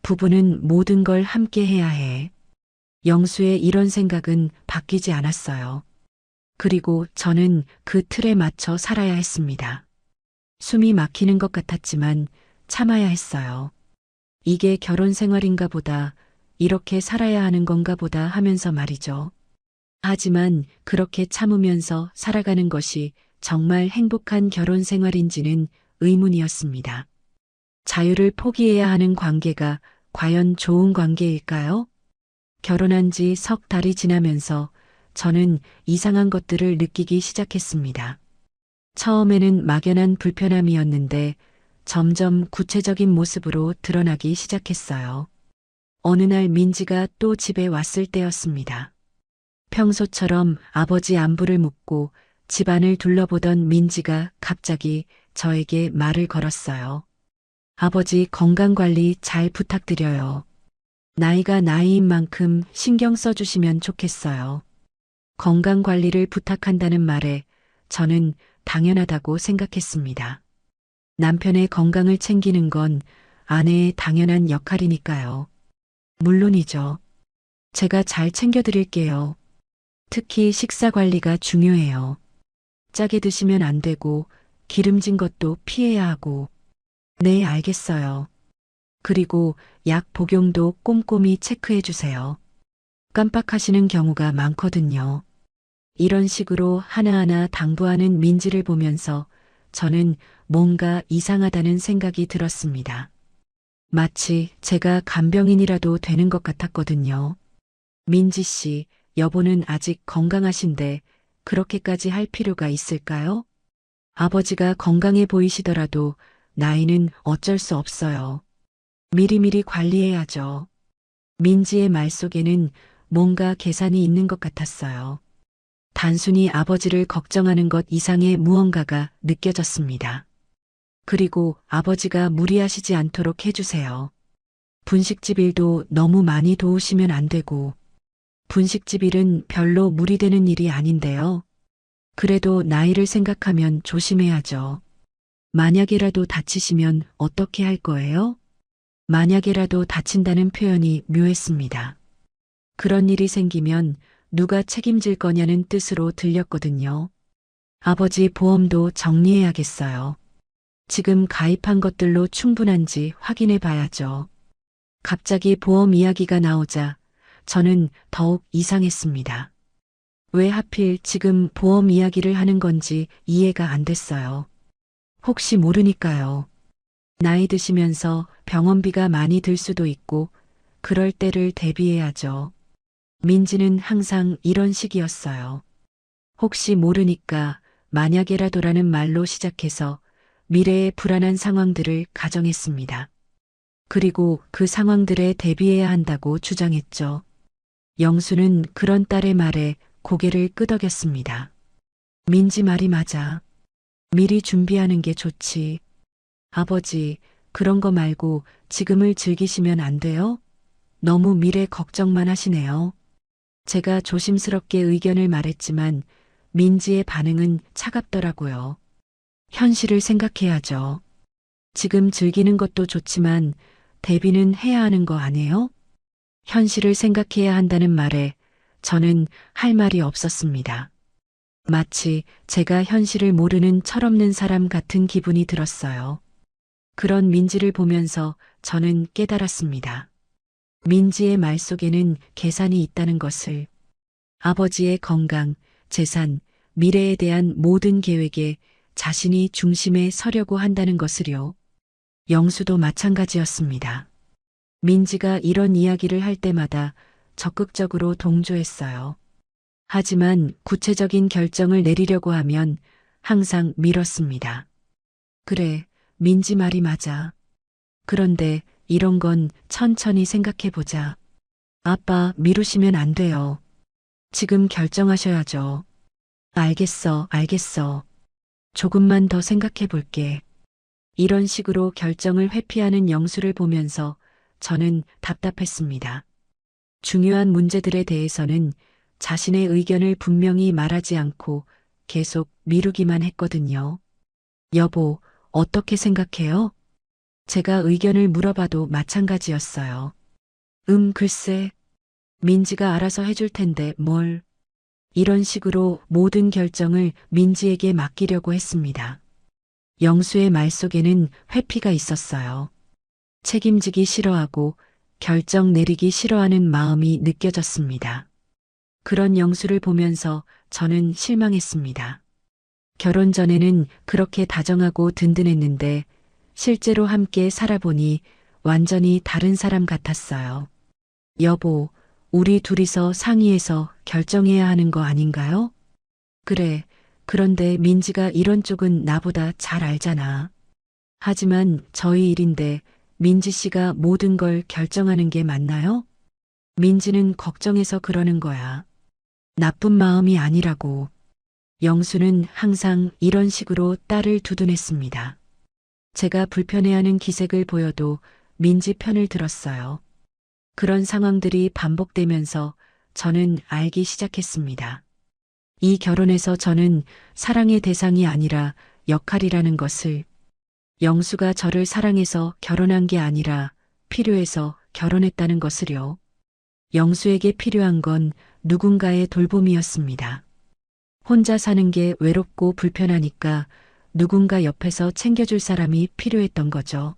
부부는 모든 걸 함께 해야 해. 영수의 이런 생각은 바뀌지 않았어요. 그리고 저는 그 틀에 맞춰 살아야 했습니다. 숨이 막히는 것 같았지만 참아야 했어요. 이게 결혼 생활인가 보다, 이렇게 살아야 하는 건가 보다 하면서 말이죠. 하지만 그렇게 참으면서 살아가는 것이 정말 행복한 결혼 생활인지는 의문이었습니다. 자유를 포기해야 하는 관계가 과연 좋은 관계일까요? 결혼한 지 석 달이 지나면서 저는 이상한 것들을 느끼기 시작했습니다. 처음에는 막연한 불편함이었는데 점점 구체적인 모습으로 드러나기 시작했어요. 어느 날 민지가 또 집에 왔을 때였습니다. 평소처럼 아버지 안부를 묻고 집안을 둘러보던 민지가 갑자기 저에게 말을 걸었어요. 아버지 건강관리 잘 부탁드려요. 나이가 나이인 만큼 신경 써주시면 좋겠어요. 건강관리를 부탁한다는 말에 저는 당연하다고 생각했습니다. 남편의 건강을 챙기는 건 아내의 당연한 역할이니까요. 물론이죠. 제가 잘 챙겨드릴게요. 특히 식사 관리가 중요해요. 짜게 드시면 안 되고 기름진 것도 피해야 하고. 네, 알겠어요. 그리고 약 복용도 꼼꼼히 체크해 주세요. 깜빡하시는 경우가 많거든요. 이런 식으로 하나하나 당부하는 민지를 보면서 저는 뭔가 이상하다는 생각이 들었습니다. 마치 제가 간병인이라도 되는 것 같았거든요. 민지 씨, 여보는 아직 건강하신데 그렇게까지 할 필요가 있을까요? 아버지가 건강해 보이시더라도 나이는 어쩔 수 없어요. 미리미리 관리해야죠. 민지의 말 속에는 뭔가 계산이 있는 것 같았어요. 단순히 아버지를 걱정하는 것 이상의 무언가가 느껴졌습니다. 그리고 아버지가 무리하시지 않도록 해주세요. 분식집 일도 너무 많이 도우시면 안 되고, 분식집 일은 별로 무리되는 일이 아닌데요. 그래도 나이를 생각하면 조심해야죠. 만약에라도 다치시면 어떻게 할 거예요? 만약에라도 다친다는 표현이 묘했습니다. 그런 일이 생기면 누가 책임질 거냐는 뜻으로 들렸거든요. 아버지 보험도 정리해야겠어요. 지금 가입한 것들로 충분한지 확인해 봐야죠. 갑자기 보험 이야기가 나오자 저는 더욱 이상했습니다. 왜 하필 지금 보험 이야기를 하는 건지 이해가 안 됐어요. 혹시 모르니까요. 나이 드시면서 병원비가 많이 들 수도 있고 그럴 때를 대비해야죠. 민지는 항상 이런 식이었어요. 혹시 모르니까 만약에라도라는 말로 시작해서 미래의 불안한 상황들을 가정했습니다. 그리고 그 상황들에 대비해야 한다고 주장했죠. 영수는 그런 딸의 말에 고개를 끄덕였습니다. 민지 말이 맞아. 미리 준비하는 게 좋지. 아버지, 그런 거 말고 지금을 즐기시면 안 돼요? 너무 미래 걱정만 하시네요. 제가 조심스럽게 의견을 말했지만 민지의 반응은 차갑더라고요. 현실을 생각해야죠. 지금 즐기는 것도 좋지만 대비는 해야 하는 거 아니에요? 현실을 생각해야 한다는 말에 저는 할 말이 없었습니다. 마치 제가 현실을 모르는 철없는 사람 같은 기분이 들었어요. 그런 민지를 보면서 저는 깨달았습니다. 민지의 말 속에는 계산이 있다는 것을. 아버지의 건강, 재산, 미래에 대한 모든 계획에 자신이 중심에 서려고 한다는 것을요. 영수도 마찬가지였습니다. 민지가 이런 이야기를 할 때마다 적극적으로 동조했어요. 하지만 구체적인 결정을 내리려고 하면 항상 미뤘습니다. 그래, 민지 말이 맞아. 그런데 이런 건 천천히 생각해보자. 아빠 미루시면 안 돼요. 지금 결정하셔야죠. 알겠어, 알겠어. 조금만 더 생각해볼게. 이런 식으로 결정을 회피하는 영수를 보면서 저는 답답했습니다. 중요한 문제들에 대해서는 자신의 의견을 분명히 말하지 않고 계속 미루기만 했거든요. 여보, 어떻게 생각해요? 제가 의견을 물어봐도 마찬가지였어요. 글쎄. 민지가 알아서 해줄 텐데 뭘. 이런 식으로 모든 결정을 민지에게 맡기려고 했습니다. 영수의 말 속에는 회피가 있었어요. 책임지기 싫어하고 결정 내리기 싫어하는 마음이 느껴졌습니다. 그런 영수를 보면서 저는 실망했습니다. 결혼 전에는 그렇게 다정하고 든든했는데 실제로 함께 살아보니 완전히 다른 사람 같았어요. 여보, 우리 둘이서 상의해서 결정해야 하는 거 아닌가요? 그래, 그런데 민지가 이런 쪽은 나보다 잘 알잖아. 하지만 저희 일인데 민지 씨가 모든 걸 결정하는 게 맞나요? 민지는 걱정해서 그러는 거야. 나쁜 마음이 아니라고. 영수는 항상 이런 식으로 딸을 두둔했습니다. 제가 불편해하는 기색을 보여도 민지 편을 들었어요. 그런 상황들이 반복되면서 저는 알기 시작했습니다. 이 결혼에서 저는 사랑의 대상이 아니라 역할이라는 것을. 영수가 저를 사랑해서 결혼한 게 아니라 필요해서 결혼했다는 것을요. 영수에게 필요한 건 누군가의 돌봄이었습니다. 혼자 사는 게 외롭고 불편하니까 누군가 옆에서 챙겨줄 사람이 필요했던 거죠.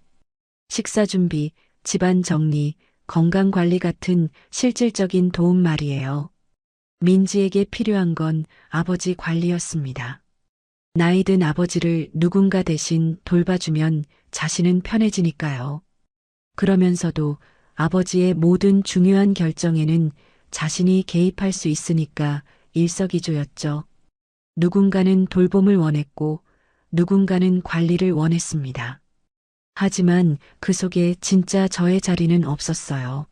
식사 준비, 집안 정리, 건강 관리 같은 실질적인 도움 말이에요. 민지에게 필요한 건 아버지 관리였습니다. 나이 든 아버지를 누군가 대신 돌봐주면 자신은 편해지니까요. 그러면서도 아버지의 모든 중요한 결정에는 자신이 개입할 수 있으니까 일석이조였죠. 누군가는 돌봄을 원했고 누군가는 관리를 원했습니다. 하지만 그 속에 진짜 저의 자리는 없었어요.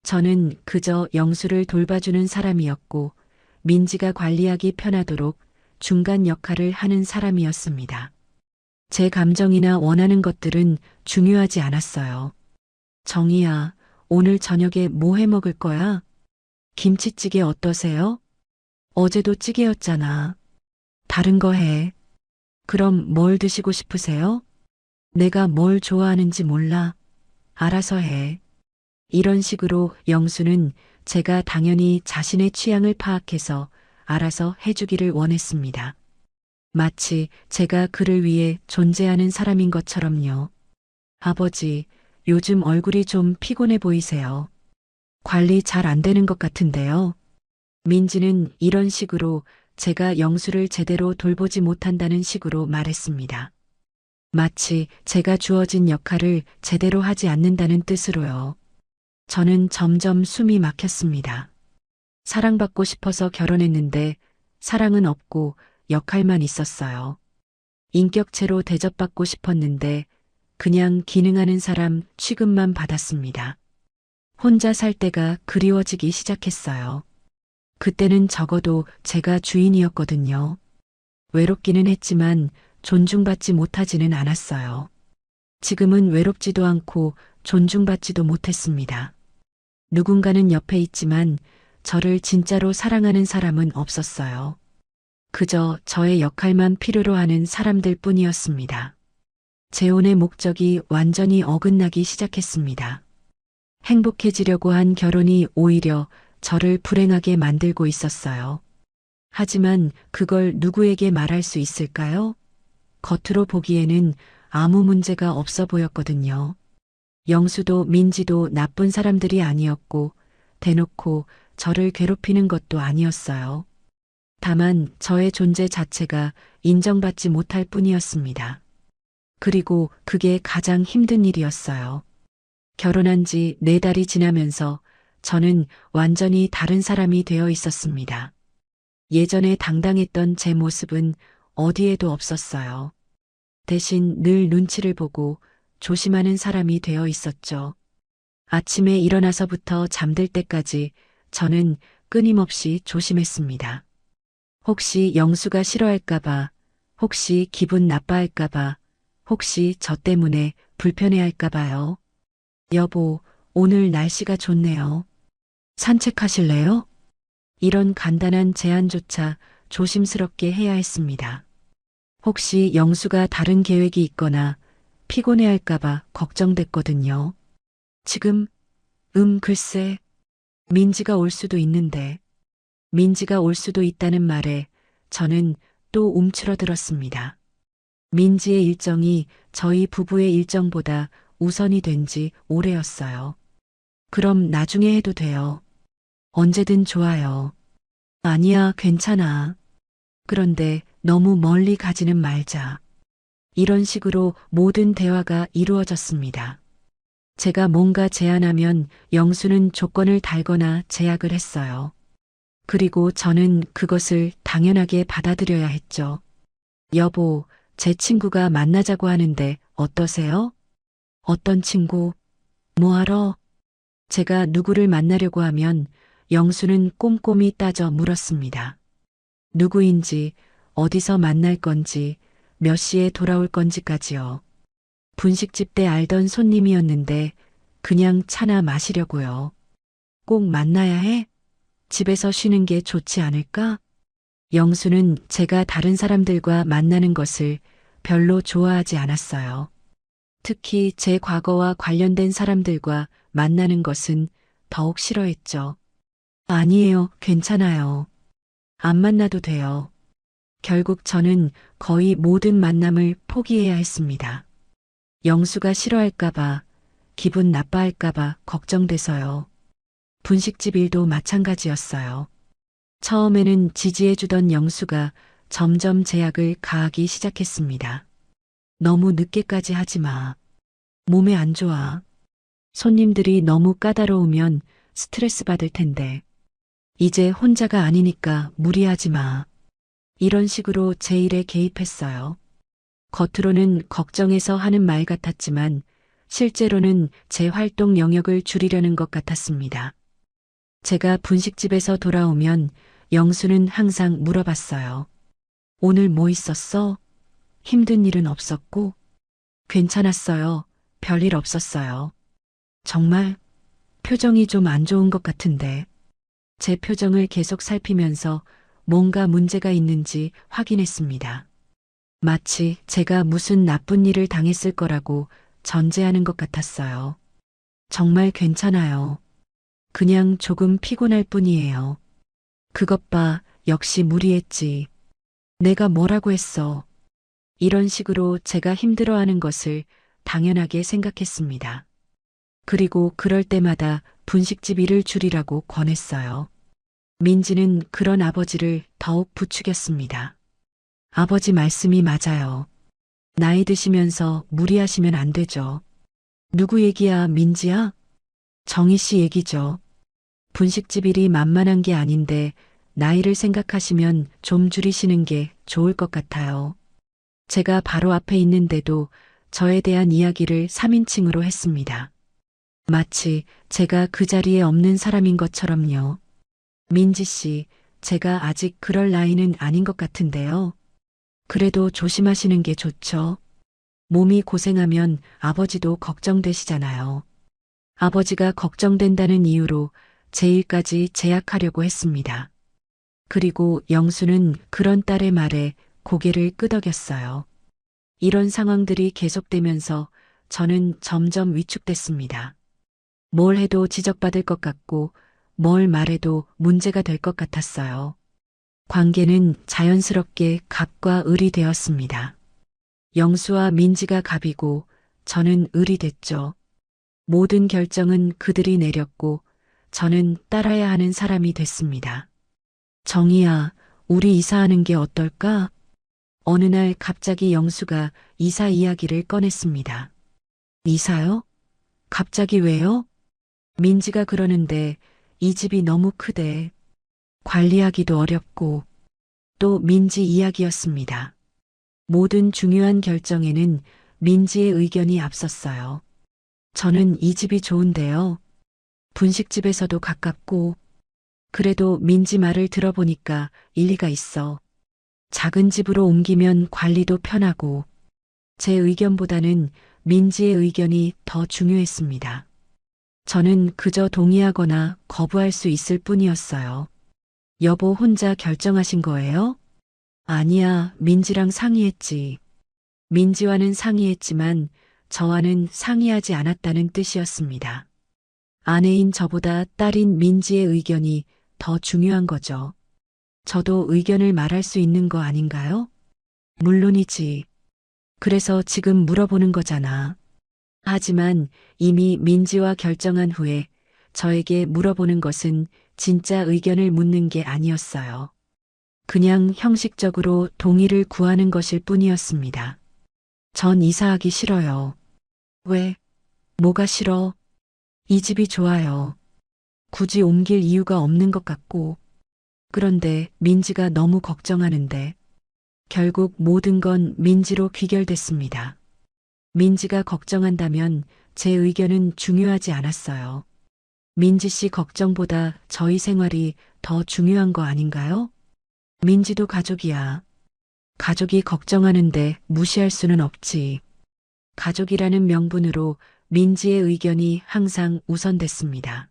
저는 그저 영수를 돌봐주는 사람이었고 민지가 관리하기 편하도록 중간 역할을 하는 사람이었습니다. 제 감정이나 원하는 것들은 중요하지 않았어요. 정희야, 오늘 저녁에 뭐 해 먹을 거야? 김치찌개 어떠세요? 어제도 찌개였잖아. 다른 거 해. 그럼 뭘 드시고 싶으세요? 내가 뭘 좋아하는지 몰라. 알아서 해. 이런 식으로 영수는 제가 당연히 자신의 취향을 파악해서 알아서 해주기를 원했습니다. 마치 제가 그를 위해 존재하는 사람인 것처럼요. 아버지, 요즘 얼굴이 좀 피곤해 보이세요. 관리 잘 안 되는 것 같은데요. 민지는 이런 식으로 제가 영수를 제대로 돌보지 못한다는 식으로 말했습니다. 마치 제가 주어진 역할을 제대로 하지 않는다는 뜻으로요. 저는 점점 숨이 막혔습니다. 사랑받고 싶어서 결혼했는데 사랑은 없고 역할만 있었어요. 인격체로 대접받고 싶었는데 그냥 기능하는 사람 취급만 받았습니다. 혼자 살 때가 그리워지기 시작했어요. 그때는 적어도 제가 주인이었거든요. 외롭기는 했지만 존중받지 못하지는 않았어요. 지금은 외롭지도 않고 존중받지도 못했습니다. 누군가는 옆에 있지만 저를 진짜로 사랑하는 사람은 없었어요. 그저 저의 역할만 필요로 하는 사람들 뿐이었습니다. 재혼의 목적이 완전히 어긋나기 시작했습니다. 행복해지려고 한 결혼이 오히려 저를 불행하게 만들고 있었어요. 하지만 그걸 누구에게 말할 수 있을까요? 겉으로 보기에는 아무 문제가 없어 보였거든요. 영수도 민지도 나쁜 사람들이 아니었고 대놓고 저를 괴롭히는 것도 아니었어요. 다만 저의 존재 자체가 인정받지 못할 뿐이었습니다. 그리고 그게 가장 힘든 일이었어요. 결혼한 지 4달이 지나면서 저는 완전히 다른 사람이 되어 있었습니다. 예전에 당당했던 제 모습은 어디에도 없었어요. 대신 늘 눈치를 보고 조심하는 사람이 되어 있었죠. 아침에 일어나서부터 잠들 때까지 저는 끊임없이 조심했습니다. 혹시 영수가 싫어할까봐, 혹시 기분 나빠할까봐, 혹시 저 때문에 불편해할까봐요. 여보, 오늘 날씨가 좋네요. 산책하실래요? 이런 간단한 제안조차 조심스럽게 해야 했습니다. 혹시 영수가 다른 계획이 있거나 피곤해할까봐 걱정됐거든요. 지금, 글쎄, 민지가 올 수도 있는데, 민지가 올 수도 있다는 말에 저는 또 움츠러들었습니다. 민지의 일정이 저희 부부의 일정보다 우선이 된 지 오래였어요. 그럼 나중에 해도 돼요. 언제든 좋아요. 아니야, 괜찮아. 그런데 너무 멀리 가지는 말자. 이런 식으로 모든 대화가 이루어졌습니다. 제가 뭔가 제안하면 영수는 조건을 달거나 제약을 했어요. 그리고 저는 그것을 당연하게 받아들여야 했죠. 여보, 제 친구가 만나자고 하는데 어떠세요? 어떤 친구? 뭐하러? 제가 누구를 만나려고 하면 영수는 꼼꼼히 따져 물었습니다. 누구인지, 어디서 만날 건지, 몇 시에 돌아올 건지까지요. 분식집 때 알던 손님이었는데 그냥 차나 마시려고요. 꼭 만나야 해? 집에서 쉬는 게 좋지 않을까? 영수는 제가 다른 사람들과 만나는 것을 별로 좋아하지 않았어요. 특히 제 과거와 관련된 사람들과 만나는 것은 더욱 싫어했죠. 아니에요, 괜찮아요. 안 만나도 돼요. 결국 저는 거의 모든 만남을 포기해야 했습니다. 영수가 싫어할까봐, 기분 나빠할까봐 걱정돼서요. 분식집 일도 마찬가지였어요. 처음에는 지지해주던 영수가 점점 제약을 가하기 시작했습니다. 너무 늦게까지 하지 마. 몸에 안 좋아. 손님들이 너무 까다로우면 스트레스 받을 텐데. 이제 혼자가 아니니까 무리하지 마. 이런 식으로 제 일에 개입했어요. 겉으로는 걱정해서 하는 말 같았지만 실제로는 제 활동 영역을 줄이려는 것 같았습니다. 제가 분식집에서 돌아오면 영수는 항상 물어봤어요. 오늘 뭐 있었어? 힘든 일은 없었고? 괜찮았어요. 별일 없었어요. 정말 표정이 좀 안 좋은 것 같은데. 제 표정을 계속 살피면서 뭔가 문제가 있는지 확인했습니다. 마치 제가 무슨 나쁜 일을 당했을 거라고 전제하는 것 같았어요. 정말 괜찮아요. 그냥 조금 피곤할 뿐이에요. 그것 봐, 역시 무리했지. 내가 뭐라고 했어. 이런 식으로 제가 힘들어하는 것을 당연하게 생각했습니다. 그리고 그럴 때마다 분식집 일을 줄이라고 권했어요. 민지는 그런 아버지를 더욱 부추겼습니다. 아버지 말씀이 맞아요. 나이 드시면서 무리하시면 안 되죠. 누구 얘기야, 민지야? 정희 씨 얘기죠. 분식집 일이 만만한 게 아닌데 나이를 생각하시면 좀 줄이시는 게 좋을 것 같아요. 제가 바로 앞에 있는데도 저에 대한 이야기를 3인칭으로 했습니다. 마치 제가 그 자리에 없는 사람인 것처럼요. 민지 씨, 제가 아직 그럴 나이는 아닌 것 같은데요. 그래도 조심하시는 게 좋죠. 몸이 고생하면 아버지도 걱정되시잖아요. 아버지가 걱정된다는 이유로 제 일까지 제약하려고 했습니다. 그리고 영수는 그런 딸의 말에 고개를 끄덕였어요. 이런 상황들이 계속되면서 저는 점점 위축됐습니다. 뭘 해도 지적받을 것 같고 뭘 말해도 문제가 될 것 같았어요. 관계는 자연스럽게 갑과 을이 되었습니다. 영수와 민지가 갑이고 저는 을이 됐죠. 모든 결정은 그들이 내렸고 저는 따라야 하는 사람이 됐습니다. 정희야, 우리 이사하는 게 어떨까? 어느 날 갑자기 영수가 이사 이야기를 꺼냈습니다. 이사요? 갑자기 왜요? 민지가 그러는데 이 집이 너무 크대. 관리하기도 어렵고 또 민지 이야기였습니다. 모든 중요한 결정에는 민지의 의견이 앞섰어요. 저는 이 집이 좋은데요. 분식집에서도 가깝고 그래도 민지 말을 들어보니까 일리가 있어. 작은 집으로 옮기면 관리도 편하고 제 의견보다는 민지의 의견이 더 중요했습니다. 저는 그저 동의하거나 거부할 수 있을 뿐이었어요. 여보 혼자 결정하신 거예요? 아니야, 민지랑 상의했지. 민지와는 상의했지만 저와는 상의하지 않았다는 뜻이었습니다. 아내인 저보다 딸인 민지의 의견이 더 중요한 거죠. 저도 의견을 말할 수 있는 거 아닌가요? 물론이지. 그래서 지금 물어보는 거잖아. 하지만 이미 민지와 결정한 후에 저에게 물어보는 것은 진짜 의견을 묻는 게 아니었어요. 그냥 형식적으로 동의를 구하는 것일 뿐이었습니다. 전 이사하기 싫어요. 왜? 뭐가 싫어? 이 집이 좋아요. 굳이 옮길 이유가 없는 것 같고. 그런데 민지가 너무 걱정하는데 결국 모든 건 민지로 귀결됐습니다. 민지가 걱정한다면 제 의견은 중요하지 않았어요. 민지 씨 걱정보다 저희 생활이 더 중요한 거 아닌가요? 민지도 가족이야. 가족이 걱정하는데 무시할 수는 없지. 가족이라는 명분으로 민지의 의견이 항상 우선됐습니다.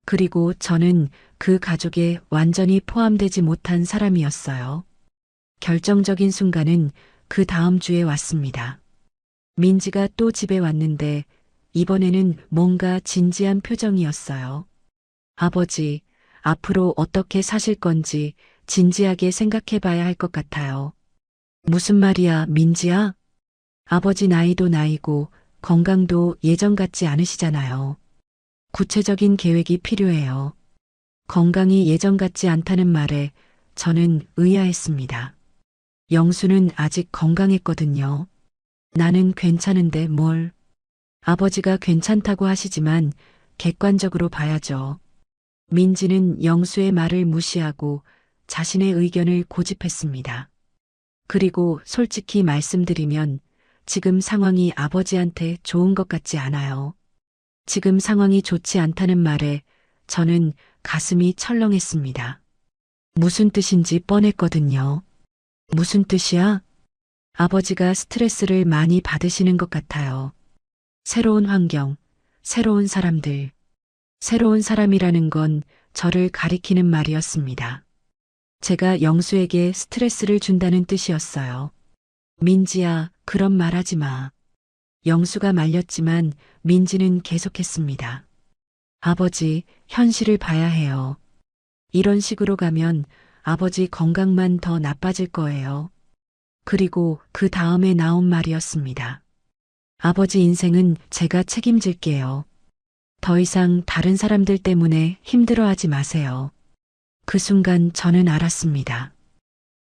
그리고 저는 그 가족에 완전히 포함되지 못한 사람이었어요. 결정적인 순간은 그 다음 주에 왔습니다. 민지가 또 집에 왔는데 이번에는 뭔가 진지한 표정이었어요. 아버지, 앞으로 어떻게 사실 건지 진지하게 생각해 봐야 할 것 같아요. 무슨 말이야, 민지야? 아버지 나이도 나이고 건강도 예전 같지 않으시잖아요. 구체적인 계획이 필요해요. 건강이 예전 같지 않다는 말에 저는 의아했습니다. 영수는 아직 건강했거든요. 나는 괜찮은데 뭘. 아버지가 괜찮다고 하시지만 객관적으로 봐야죠. 민지는 영수의 말을 무시하고 자신의 의견을 고집했습니다. 그리고 솔직히 말씀드리면 지금 상황이 아버지한테 좋은 것 같지 않아요. 지금 상황이 좋지 않다는 말에 저는 가슴이 철렁했습니다. 무슨 뜻인지 뻔했거든요. 무슨 뜻이야? 아버지가 스트레스를 많이 받으시는 것 같아요. 새로운 환경, 새로운 사람들. 새로운 사람이라는 건 저를 가리키는 말이었습니다. 제가 영수에게 스트레스를 준다는 뜻이었어요. 민지야, 그런 말 하지 마. 영수가 말렸지만 민지는 계속했습니다. 아버지, 현실을 봐야 해요. 이런 식으로 가면 아버지 건강만 더 나빠질 거예요. 그리고 그 다음에 나온 말이었습니다. 아버지 인생은 제가 책임질게요. 더 이상 다른 사람들 때문에 힘들어하지 마세요. 그 순간 저는 알았습니다.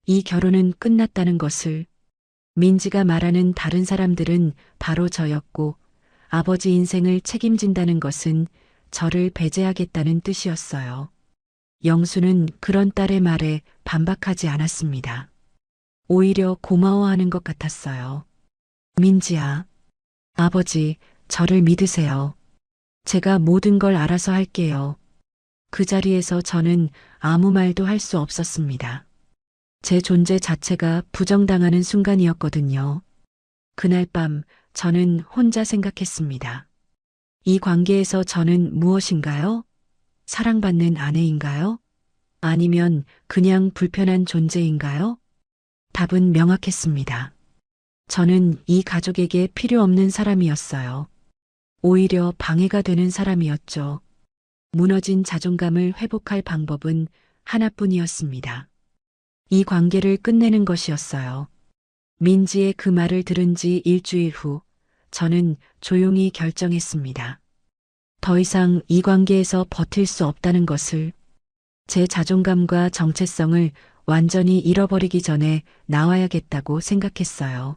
이 결혼은 끝났다는 것을. 민지가 말하는 다른 사람들은 바로 저였고 아버지 인생을 책임진다는 것은 저를 배제하겠다는 뜻이었어요. 영수는 그런 딸의 말에 반박하지 않았습니다. 오히려 고마워하는 것 같았어요. 민지야, 아버지, 저를 믿으세요. 제가 모든 걸 알아서 할게요. 그 자리에서 저는 아무 말도 할 수 없었습니다. 제 존재 자체가 부정당하는 순간이었거든요. 그날 밤 저는 혼자 생각했습니다. 이 관계에서 저는 무엇인가요? 사랑받는 아내인가요? 아니면 그냥 불편한 존재인가요? 답은 명확했습니다. 저는 이 가족에게 필요 없는 사람이었어요. 오히려 방해가 되는 사람이었죠. 무너진 자존감을 회복할 방법은 하나뿐이었습니다. 이 관계를 끝내는 것이었어요. 민지의 그 말을 들은 지 일주일 후, 저는 조용히 결정했습니다. 더 이상 이 관계에서 버틸 수 없다는 것을, 제 자존감과 정체성을 완전히 잃어버리기 전에 나와야겠다고 생각했어요.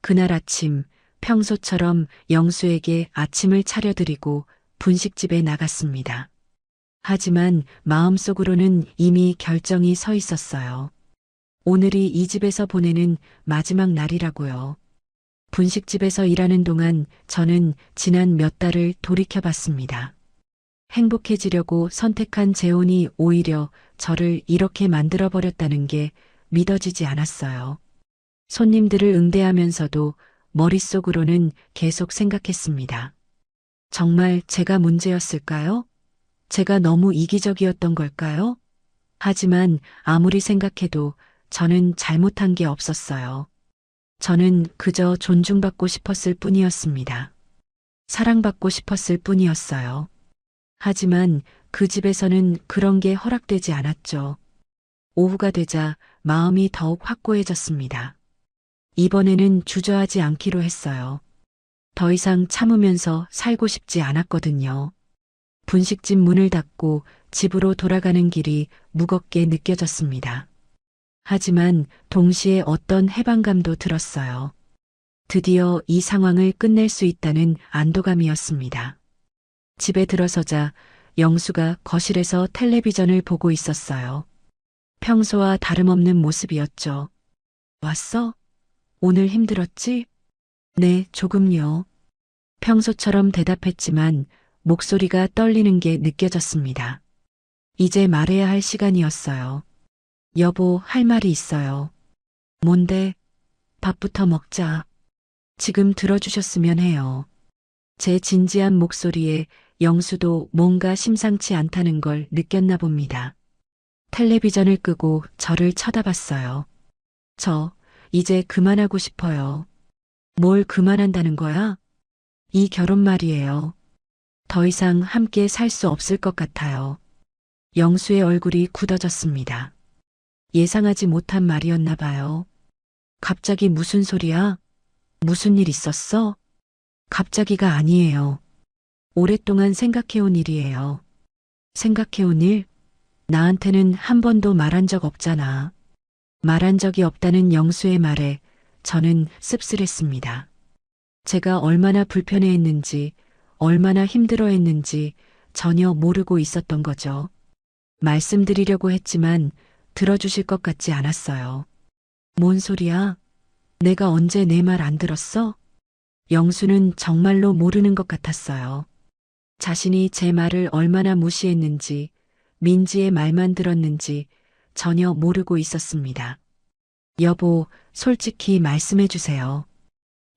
그날 아침, 평소처럼 영수에게 아침을 차려드리고 분식집에 나갔습니다. 하지만 마음속으로는 이미 결정이 서 있었어요. 오늘이 이 집에서 보내는 마지막 날이라고요. 분식집에서 일하는 동안 저는 지난 몇 달을 돌이켜봤습니다. 행복해지려고 선택한 재혼이 오히려 저를 이렇게 만들어버렸다는 게 믿어지지 않았어요. 손님들을 응대하면서도 머릿속으로는 계속 생각했습니다. 정말 제가 문제였을까요? 제가 너무 이기적이었던 걸까요? 하지만 아무리 생각해도 저는 잘못한 게 없었어요. 저는 그저 존중받고 싶었을 뿐이었습니다. 사랑받고 싶었을 뿐이었어요. 하지만 그 집에서는 그런 게 허락되지 않았죠. 오후가 되자 마음이 더욱 확고해졌습니다. 이번에는 주저하지 않기로 했어요. 더 이상 참으면서 살고 싶지 않았거든요. 분식집 문을 닫고 집으로 돌아가는 길이 무겁게 느껴졌습니다. 하지만 동시에 어떤 해방감도 들었어요. 드디어 이 상황을 끝낼 수 있다는 안도감이었습니다. 집에 들어서자 영수가 거실에서 텔레비전을 보고 있었어요. 평소와 다름없는 모습이었죠. 왔어? 오늘 힘들었지? 네, 조금요. 평소처럼 대답했지만 목소리가 떨리는 게 느껴졌습니다. 이제 말해야 할 시간이었어요. 여보, 할 말이 있어요. 뭔데? 밥부터 먹자. 지금 들어주셨으면 해요. 제 진지한 목소리에 영수도 뭔가 심상치 않다는 걸 느꼈나 봅니다. 텔레비전을 끄고 저를 쳐다봤어요. 저, 이제 그만하고 싶어요. 뭘 그만한다는 거야? 이 결혼 말이에요. 더 이상 함께 살 수 없을 것 같아요. 영수의 얼굴이 굳어졌습니다. 예상하지 못한 말이었나 봐요. 갑자기 무슨 소리야? 무슨 일 있었어? 갑자기가 아니에요. 오랫동안 생각해온 일이에요. 생각해온 일? 나한테는 한 번도 말한 적 없잖아. 말한 적이 없다는 영수의 말에 저는 씁쓸했습니다. 제가 얼마나 불편해했는지, 얼마나 힘들어했는지 전혀 모르고 있었던 거죠. 말씀드리려고 했지만 들어주실 것 같지 않았어요. 뭔 소리야? 내가 언제 내 말 안 들었어? 영수는 정말로 모르는 것 같았어요. 자신이 제 말을 얼마나 무시했는지, 민지의 말만 들었는지 전혀 모르고 있었습니다. 여보, 솔직히 말씀해 주세요.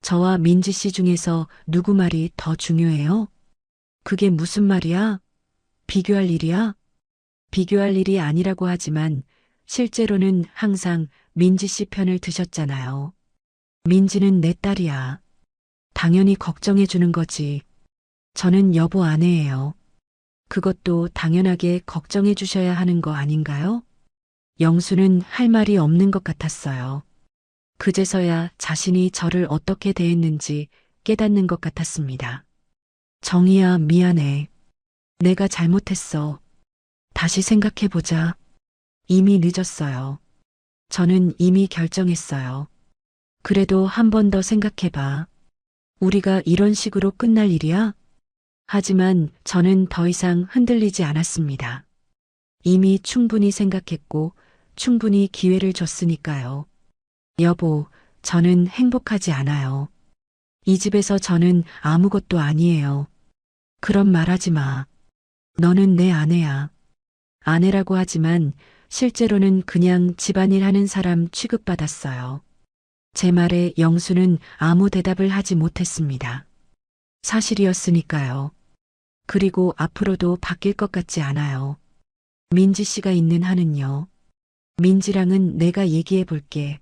저와 민지 씨 중에서 누구 말이 더 중요해요? 그게 무슨 말이야? 비교할 일이야? 비교할 일이 아니라고 하지만 실제로는 항상 민지 씨 편을 드셨잖아요. 민지는 내 딸이야. 당연히 걱정해 주는 거지. 저는 여보 아내예요. 그것도 당연하게 걱정해 주셔야 하는 거 아닌가요? 영수는 할 말이 없는 것 같았어요. 그제서야 자신이 저를 어떻게 대했는지 깨닫는 것 같았습니다. 정희야, 미안해. 내가 잘못했어. 다시 생각해보자. 이미 늦었어요. 저는 이미 결정했어요. 그래도 한 번 더 생각해봐. 우리가 이런 식으로 끝날 일이야? 하지만 저는 더 이상 흔들리지 않았습니다. 이미 충분히 생각했고 충분히 기회를 줬으니까요. 여보, 저는 행복하지 않아요. 이 집에서 저는 아무것도 아니에요. 그런 말하지 마. 너는 내 아내야. 아내라고 하지만 실제로는 그냥 집안일 하는 사람 취급받았어요. 제 말에 영수는 아무 대답을 하지 못했습니다. 사실이었으니까요. 그리고 앞으로도 바뀔 것 같지 않아요. 민지 씨가 있는 한은요. 민지랑은 내가 얘기해 볼게.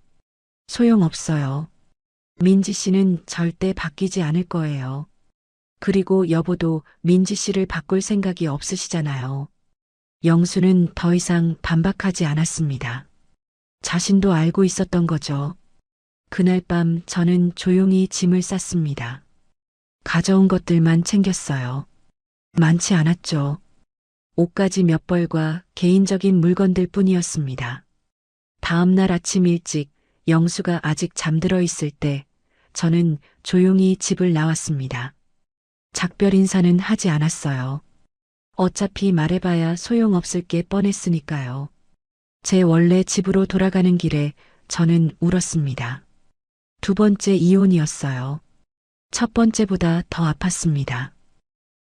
소용없어요. 민지 씨는 절대 바뀌지 않을 거예요. 그리고 여보도 민지 씨를 바꿀 생각이 없으시잖아요. 영수는 더 이상 반박하지 않았습니다. 자신도 알고 있었던 거죠. 그날 밤 저는 조용히 짐을 쌌습니다. 가져온 것들만 챙겼어요. 많지 않았죠. 옷가지 몇 벌과 개인적인 물건들 뿐이었습니다. 다음 날 아침 일찍 영수가 아직 잠들어 있을 때 저는 조용히 집을 나왔습니다. 작별 인사는 하지 않았어요. 어차피 말해봐야 소용없을 게 뻔했으니까요. 제 원래 집으로 돌아가는 길에 저는 울었습니다. 두 번째 이혼이었어요. 첫 번째보다 더 아팠습니다.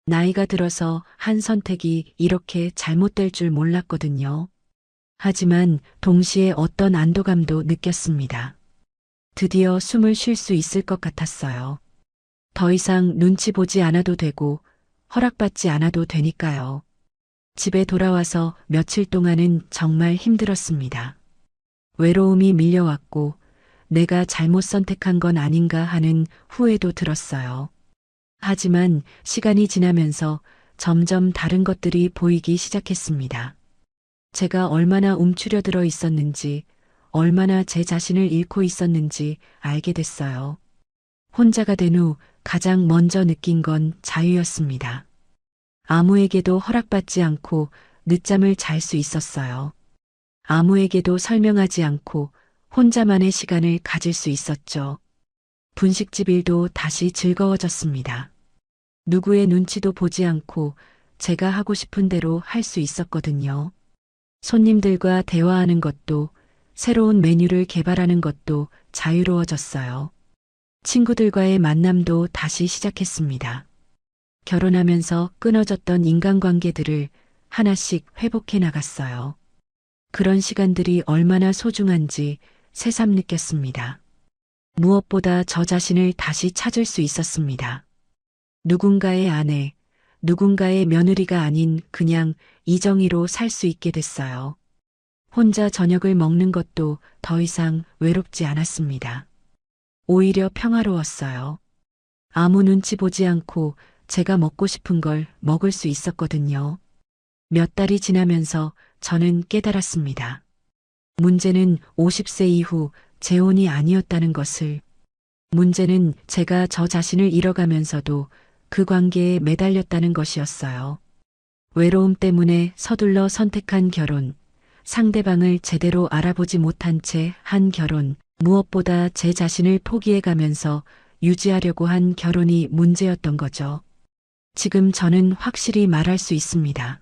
나이가 들어서 한 선택이 이렇게 잘못될 줄 몰랐거든요. 하지만 동시에 어떤 안도감도 느꼈습니다. 드디어 숨을 쉴 수 있을 것 같았어요. 더 이상 눈치 보지 않아도 되고 허락받지 않아도 되니까요. 집에 돌아와서 며칠 동안은 정말 힘들었습니다. 외로움이 밀려왔고 내가 잘못 선택한 건 아닌가 하는 후회도 들었어요. 하지만 시간이 지나면서 점점 다른 것들이 보이기 시작했습니다. 제가 얼마나 움츠려들어 있었는지, 얼마나 제 자신을 잃고 있었는지 알게 됐어요. 혼자가 된 후 가장 먼저 느낀 건 자유였습니다. 아무에게도 허락받지 않고 늦잠을 잘 수 있었어요. 아무에게도 설명하지 않고 혼자만의 시간을 가질 수 있었죠. 분식집 일도 다시 즐거워졌습니다. 누구의 눈치도 보지 않고 제가 하고 싶은 대로 할 수 있었거든요. 손님들과 대화하는 것도 새로운 메뉴를 개발하는 것도 자유로워졌어요. 친구들과의 만남도 다시 시작했습니다. 결혼하면서 끊어졌던 인간관계들을 하나씩 회복해 나갔어요. 그런 시간들이 얼마나 소중한지 새삼 느꼈습니다. 무엇보다 저 자신을 다시 찾을 수 있었습니다. 누군가의 아내, 누군가의 며느리가 아닌 그냥 이정희로 살 수 있게 됐어요. 혼자 저녁을 먹는 것도 더 이상 외롭지 않았습니다. 오히려 평화로웠어요. 아무 눈치 보지 않고 제가 먹고 싶은 걸 먹을 수 있었거든요. 몇 달이 지나면서 저는 깨달았습니다. 문제는 50세 이후 재혼이 아니었다는 것을. 문제는 제가 저 자신을 잃어가면서도 그 관계에 매달렸다는 것이었어요. 외로움 때문에 서둘러 선택한 결혼, 상대방을 제대로 알아보지 못한 채 한 결혼, 무엇보다 제 자신을 포기해가면서 유지하려고 한 결혼이 문제였던 거죠. 지금 저는 확실히 말할 수 있습니다.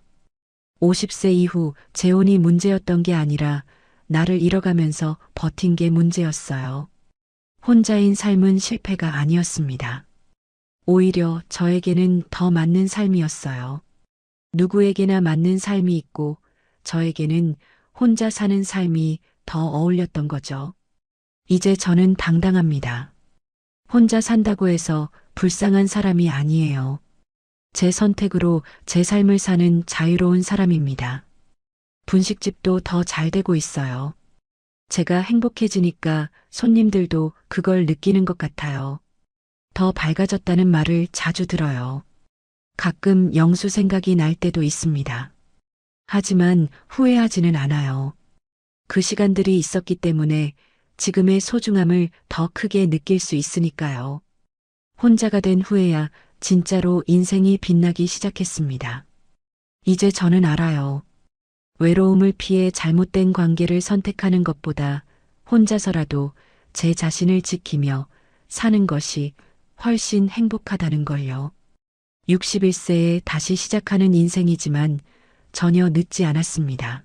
50세 이후 재혼이 문제였던 게 아니라 나를 잃어가면서 버틴 게 문제였어요. 혼자인 삶은 실패가 아니었습니다. 오히려 저에게는 더 맞는 삶이었어요. 누구에게나 맞는 삶이 있고 저에게는 혼자 사는 삶이 더 어울렸던 거죠. 이제 저는 당당합니다. 혼자 산다고 해서 불쌍한 사람이 아니에요. 제 선택으로 제 삶을 사는 자유로운 사람입니다. 분식집도 더 잘 되고 있어요. 제가 행복해지니까 손님들도 그걸 느끼는 것 같아요. 더 밝아졌다는 말을 자주 들어요. 가끔 영수 생각이 날 때도 있습니다. 하지만 후회하지는 않아요. 그 시간들이 있었기 때문에 지금의 소중함을 더 크게 느낄 수 있으니까요. 혼자가 된 후에야 진짜로 인생이 빛나기 시작했습니다. 이제 저는 알아요. 외로움을 피해 잘못된 관계를 선택하는 것보다 혼자서라도 제 자신을 지키며 사는 것이 훨씬 행복하다는 걸요. 61세에 다시 시작하는 인생이지만 전혀 늦지 않았습니다.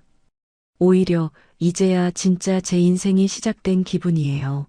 오히려 이제야 진짜 제 인생이 시작된 기분이에요.